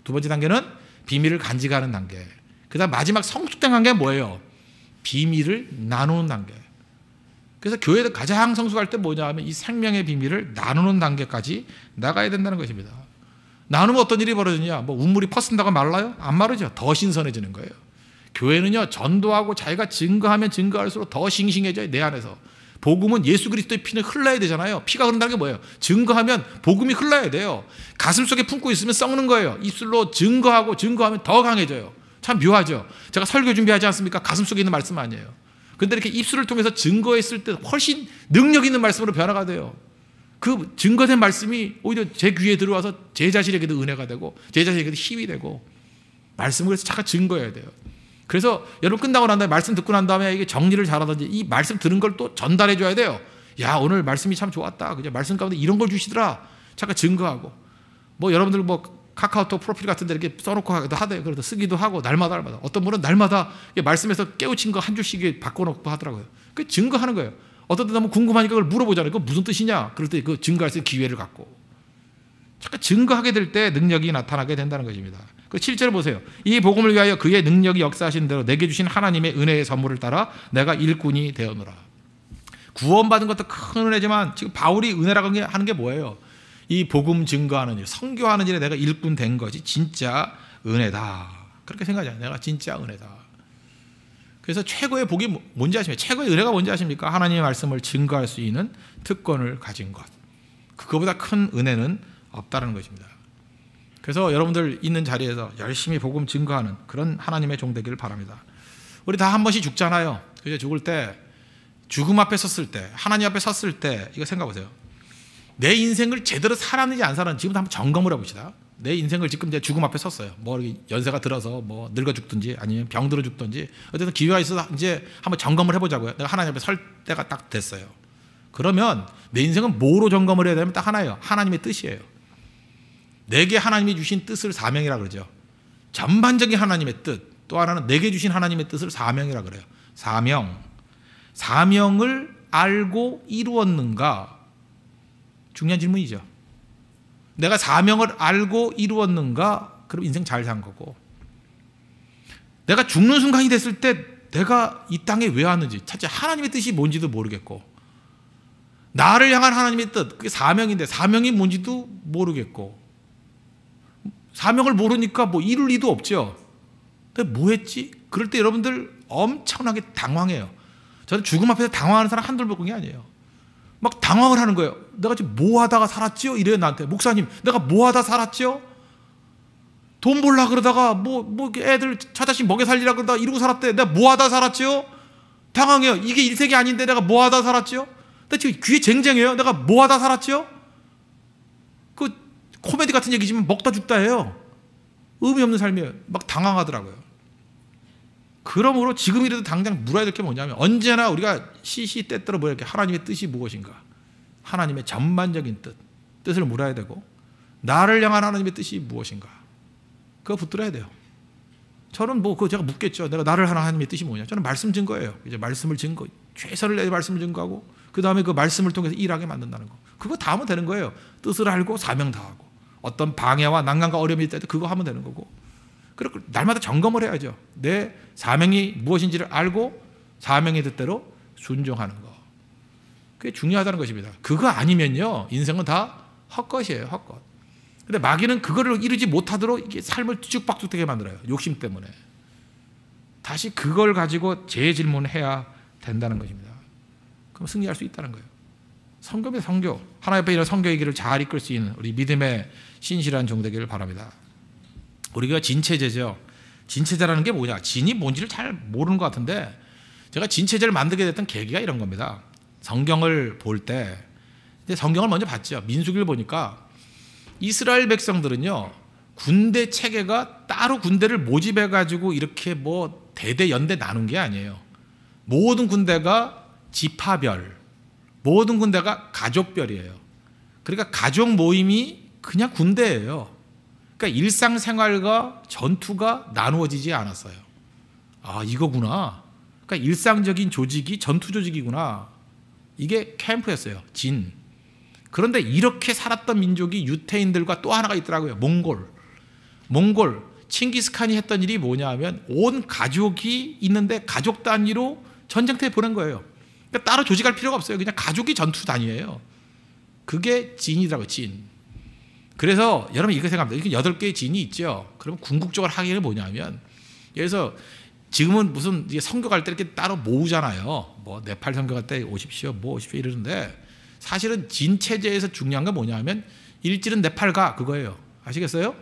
Speaker 1: 두 번째 단계는 비밀을 간직하는 단계. 그다음 마지막 성숙된 단계가 뭐예요? 비밀을 나누는 단계. 그래서 교회에서 가장 성숙할 때 뭐냐 하면 이 생명의 비밀을 나누는 단계까지 나가야 된다는 것입니다. 나누면 어떤 일이 벌어지냐? 뭐 우물이 퍼쓴다고 말라요? 안 마르죠. 더 신선해지는 거예요. 교회는요, 전도하고 자기가 증거하면 증거할수록 더 싱싱해져요. 내 안에서. 복음은 예수 그리스도의 피는 흘러야 되잖아요. 피가 흐른다는 게 뭐예요? 증거하면 복음이 흘러야 돼요. 가슴속에 품고 있으면 썩는 거예요. 입술로 증거하고 증거하면 더 강해져요. 참 묘하죠. 제가 설교 준비하지 않습니까? 가슴속에 있는 말씀 아니에요. 근데 이렇게 입술을 통해서 증거했을 때 훨씬 능력 있는 말씀으로 변화가 돼요. 그 증거된 말씀이 오히려 제 귀에 들어와서 제 자신에게도 은혜가 되고 제 자신에게도 힘이 되고, 말씀을 그래서 잠깐 증거해야 돼요. 그래서 여러분 끝나고 난 다음에 말씀 듣고 난 다음에 이게 정리를 잘하든지 이 말씀 들은 걸 또 전달해 줘야 돼요. 야, 오늘 말씀이 참 좋았다. 그죠? 말씀 가운데 이런 걸 주시더라. 잠깐 증거하고. 뭐 여러분들 뭐 카카오톡 프로필 같은 데 이렇게 써놓고 하대요. 그래서 쓰기도 하고 날마다 어떤 분은 날마다 말씀에서 깨우친 거 한 줄씩 바꿔놓고 하더라고요. 그 증거하는 거예요. 어떤 때 너무 궁금하니까 그걸 물어보잖아요. 그거 무슨 뜻이냐? 그럴 때 그 증거할 수 있는 기회를 갖고. 잠깐 증거하게 될 때 능력이 나타나게 된다는 것입니다. 그 7절 보세요. 이 복음을 위하여 그의 능력이 역사하신 대로 내게 주신 하나님의 은혜의 선물을 따라 내가 일꾼이 되었노라. 구원받은 것도 큰 은혜지만 지금 바울이 은혜라고 하는 게 뭐예요? 이 복음 증거하는 일, 선교하는 일에 내가 일꾼 된 것이 진짜 은혜다. 그렇게 생각하잖아요. 내가 진짜 은혜다. 그래서 최고의 복이 뭔지 아십니까? 최고의 은혜가 뭔지 아십니까? 하나님의 말씀을 증거할 수 있는 특권을 가진 것. 그거보다 큰 은혜는 없다는 것입니다. 그래서 여러분들 있는 자리에서 열심히 복음 증거하는 그런 하나님의 종 되기를 바랍니다. 우리 다 한 번씩 죽잖아요. 그죠? 죽을 때, 죽음 앞에 섰을 때, 하나님 앞에 섰을 때 이거 생각해 보세요. 내 인생을 제대로 살았는지 안 살았는지 지금부터 한번 점검을 해봅시다. 내 인생을 지금 이제 죽음 앞에 섰어요. 뭐 연세가 들어서 뭐 늙어 죽든지 아니면 병들어 죽든지 어쨌든 기회가 있어서 이제 한번 점검을 해보자고요. 내가 하나님 앞에 설 때가 딱 됐어요. 그러면 내 인생은 뭐로 점검을 해야 되면 딱 하나예요. 하나님의 뜻이에요. 내게 하나님이 주신 뜻을 사명이라 그러죠. 전반적인 하나님의 뜻. 또 하나는 내게 주신 하나님의 뜻을 사명이라 그래요. 사명. 사명을 알고 이루었는가? 중요한 질문이죠. 내가 사명을 알고 이루었는가? 그럼 인생 잘 산 거고. 내가 죽는 순간이 됐을 때 내가 이 땅에 왜 왔는지, 차차 하나님의 뜻이 뭔지도 모르겠고, 나를 향한 하나님의 뜻, 그게 사명인데 사명이 뭔지도 모르겠고, 사명을 모르니까 뭐 이룰 리도 없죠. 근데 뭐 했지? 그럴 때 여러분들 엄청나게 당황해요. 저는 죽음 앞에서 당황하는 사람 한둘 본 게 아니에요. 막 당황을 하는 거예요. 내가 지금 뭐 하다가 살았지요? 이래요 나한테. 목사님, 내가 뭐 하다 살았지요? 돈 벌라 그러다가 뭐 애들 처자식 먹여 살리라 그러다가 이러고 살았대. 내가 뭐 하다 살았지요? 당황해요. 이게 일색이 아닌데 내가 뭐 하다 살았지요? 나 지금 귀에 쟁쟁해요. 내가 뭐 하다 살았지요? 그 코미디 같은 얘기지만 먹다 죽다 해요. 의미 없는 삶이에요. 막 당황하더라고요. 그러므로 지금이라도 당장 물어야 될 게 뭐냐면, 언제나 우리가 시시때때로 뭐 이렇게 하나님의 뜻이 무엇인가, 하나님의 전반적인 뜻을 물어야 되고, 나를 향한 하나님의 뜻이 무엇인가, 그거 붙들어야 돼요. 저는 뭐 그거 제가 묻겠죠. 내가 나를 향한 하나님의 뜻이 뭐냐? 저는 말씀 증거예요. 이제 말씀을 증거, 최선을 내 말씀을 증거하고, 그 다음에 그 말씀을 통해서 일하게 만든다는 거. 그거 다 하면 되는 거예요. 뜻을 알고 사명 다하고, 어떤 방해와 난관과 어려움이 있을 때 그거 하면 되는 거고. 그리고 날마다 점검을 해야죠. 내 사명이 무엇인지를 알고 사명의 뜻대로 순종하는 거. 그게 중요하다는 것입니다. 그거 아니면요, 인생은 다 헛것이에요. 헛것. 근데 마귀는 그거를 이루지 못하도록 이게 삶을 뒤죽박죽되게 만들어요. 욕심 때문에. 다시 그걸 가지고 재질문을 해야 된다는 것입니다. 그럼 승리할 수 있다는 거예요. 선교입니다. 선교. 하나님 앞에 이런 선교의 길을 잘 이끌 수 있는 우리 믿음의 신실한 종 되기를 바랍니다. 우리가 진체제죠. 진체제라는 게 뭐냐? 진이 뭔지를 잘 모르는 것 같은데, 제가 진체제를 만들게 됐던 계기가 이런 겁니다. 성경을 볼 때, 성경을 먼저 봤죠. 민수기를 보니까 이스라엘 백성들은요, 군대 체계가 따로 군대를 모집해가지고 이렇게 뭐 대대연대 나눈 게 아니에요. 모든 군대가 지파별, 모든 군대가 가족별이에요. 그러니까 가족 모임이 그냥 군대예요. 그러니까 일상생활과 전투가 나누어지지 않았어요. 아, 이거구나. 그러니까 일상적인 조직이 전투 조직이구나. 이게 캠프였어요. 진. 그런데 이렇게 살았던 민족이 유태인들과 또 하나가 있더라고요. 몽골. 몽골 칭기스칸이 했던 일이 뭐냐 하면 온 가족이 있는데 가족 단위로 전쟁터에 보낸 거예요. 그러니까 따로 조직할 필요가 없어요. 그냥 가족이 전투 단위예요. 그게 진이라고요. 진. 그래서 여러분 이렇게 생각합니다. 이렇게 8개의 진이 있죠. 그러면 궁극적으로 하기는 뭐냐면, 그래서 지금은 무슨 선교 갈 때 이렇게 따로 모으잖아요. 뭐 네팔 선교 갈 때 오십시오, 뭐 오십시오 이러는데, 사실은 진 체제에서 중요한 건 뭐냐면 1진은 네팔 가, 그거예요. 아시겠어요?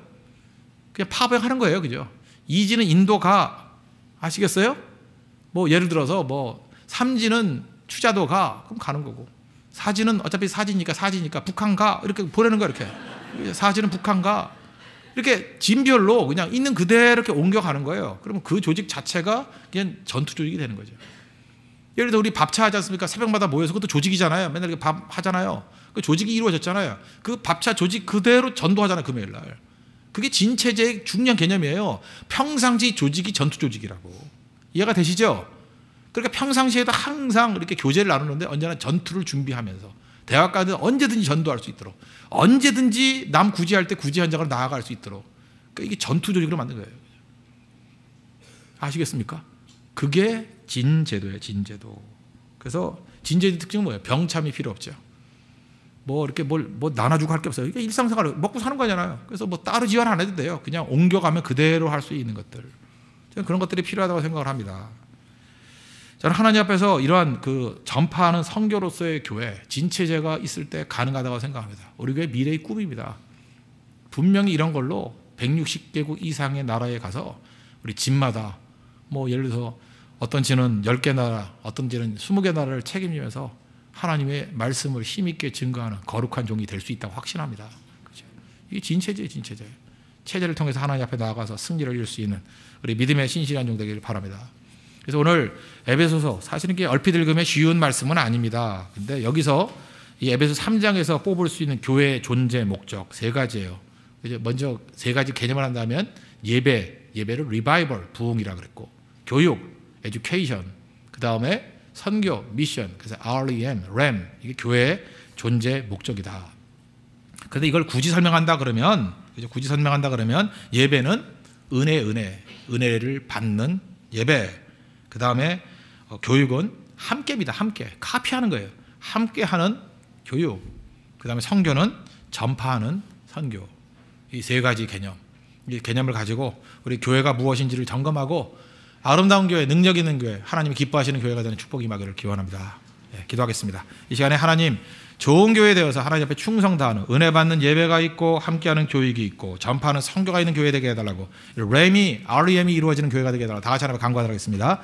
Speaker 1: 그냥 파병하는 거예요, 그죠? 2진은 인도 가, 아시겠어요? 뭐 예를 들어서 뭐 3진은 추자도 가, 그럼 가는 거고, 4진은 어차피 사지니까 북한 가, 이렇게 보내는 거야. 이렇게 4진은 북한 가, 이렇게 진별로 그냥 있는 그대로 이렇게 옮겨가는 거예요. 그러면 그 조직 자체가 그냥 전투 조직이 되는 거죠. 예를 들어 우리 밥차 하지 않습니까? 새벽마다 모여서, 그것도 조직이잖아요. 맨날 이렇게 밥 하잖아요. 그 조직이 이루어졌잖아요. 그 밥차 조직 그대로 전도하잖아요, 금요일 날. 그게 진체제의 중요한 개념이에요. 평상시 조직이 전투 조직이라고. 이해가 되시죠? 그러니까 평상시에도 항상 이렇게 교제를 나누는데 언제나 전투를 준비하면서 대학 가든 언제든지 전도할 수 있도록, 언제든지 남 구제할 때 구제 현장으로 나아갈 수 있도록, 그러니까 이게 전투 조직으로 만든 거예요. 아시겠습니까? 그게 진제도예요. 진제도. 그래서 진제도 특징은 뭐예요? 병참이 필요 없죠. 뭐 이렇게 뭐 나눠주고 할 게 없어요. 이게 일상생활 먹고 사는 거잖아요. 그래서 뭐 따로 지원 안 해도 돼요. 그냥 옮겨가면 그대로 할 수 있는 것들. 저는 그런 것들이 필요하다고 생각을 합니다. 저는 하나님 앞에서 이러한 그 전파하는 선교로서의 교회, 진체제가 있을 때 가능하다고 생각합니다. 우리 교회 미래의 꿈입니다. 분명히 이런 걸로 160개국 이상의 나라에 가서 우리 집마다 뭐 예를 들어서 어떤 지는 10개 나라, 어떤 지는 20개 나라를 책임지면서 하나님의 말씀을 힘있게 증거하는 거룩한 종이 될 수 있다고 확신합니다. 그렇죠? 이게 진체제예요, 진체제. 체제를 통해서 하나님 앞에 나아가서 승리를 이룰 수 있는 우리 믿음의 신실한 종 되기를 바랍니다. 그래서 오늘 에베소서, 사실은 이게 얼핏 읽으면 쉬운 말씀은 아닙니다. 근데 여기서 이 에베소 3장에서 뽑을 수 있는 교회의 존재 목적 3가지예요. 이제 먼저 3가지 개념을 한다면 예배를 리바이벌, 부흥이라 그랬고, 교육, 에듀케이션, 그 다음에 선교, 미션, 그래서 REM, 이게 교회의 존재 목적이다. 그런데 이걸 굳이 설명한다 그러면 예배는 은혜를 받는 예배, 그 다음에 교육은 함께입니다. 함께, 카피하는 거예요. 함께하는 교육, 그 다음에 선교는 전파하는 선교. 이 3가지 개념, 이 개념을 가지고 우리 교회가 무엇인지를 점검하고 아름다운 교회, 능력 있는 교회, 하나님이 기뻐하시는 교회가 되는 축복이 임하기를 기원합니다. 기도하겠습니다. 이 시간에 하나님, 좋은 교회 되어서 하나님 앞에 충성 다하는, 은혜 받는 예배가 있고 함께하는 교육이 있고 전파하는 선교가 있는 교회 되게 해달라고, REM이 이루어지는 교회가 되게 해달라고 다 같이 하나님 간구하도록 하겠습니다.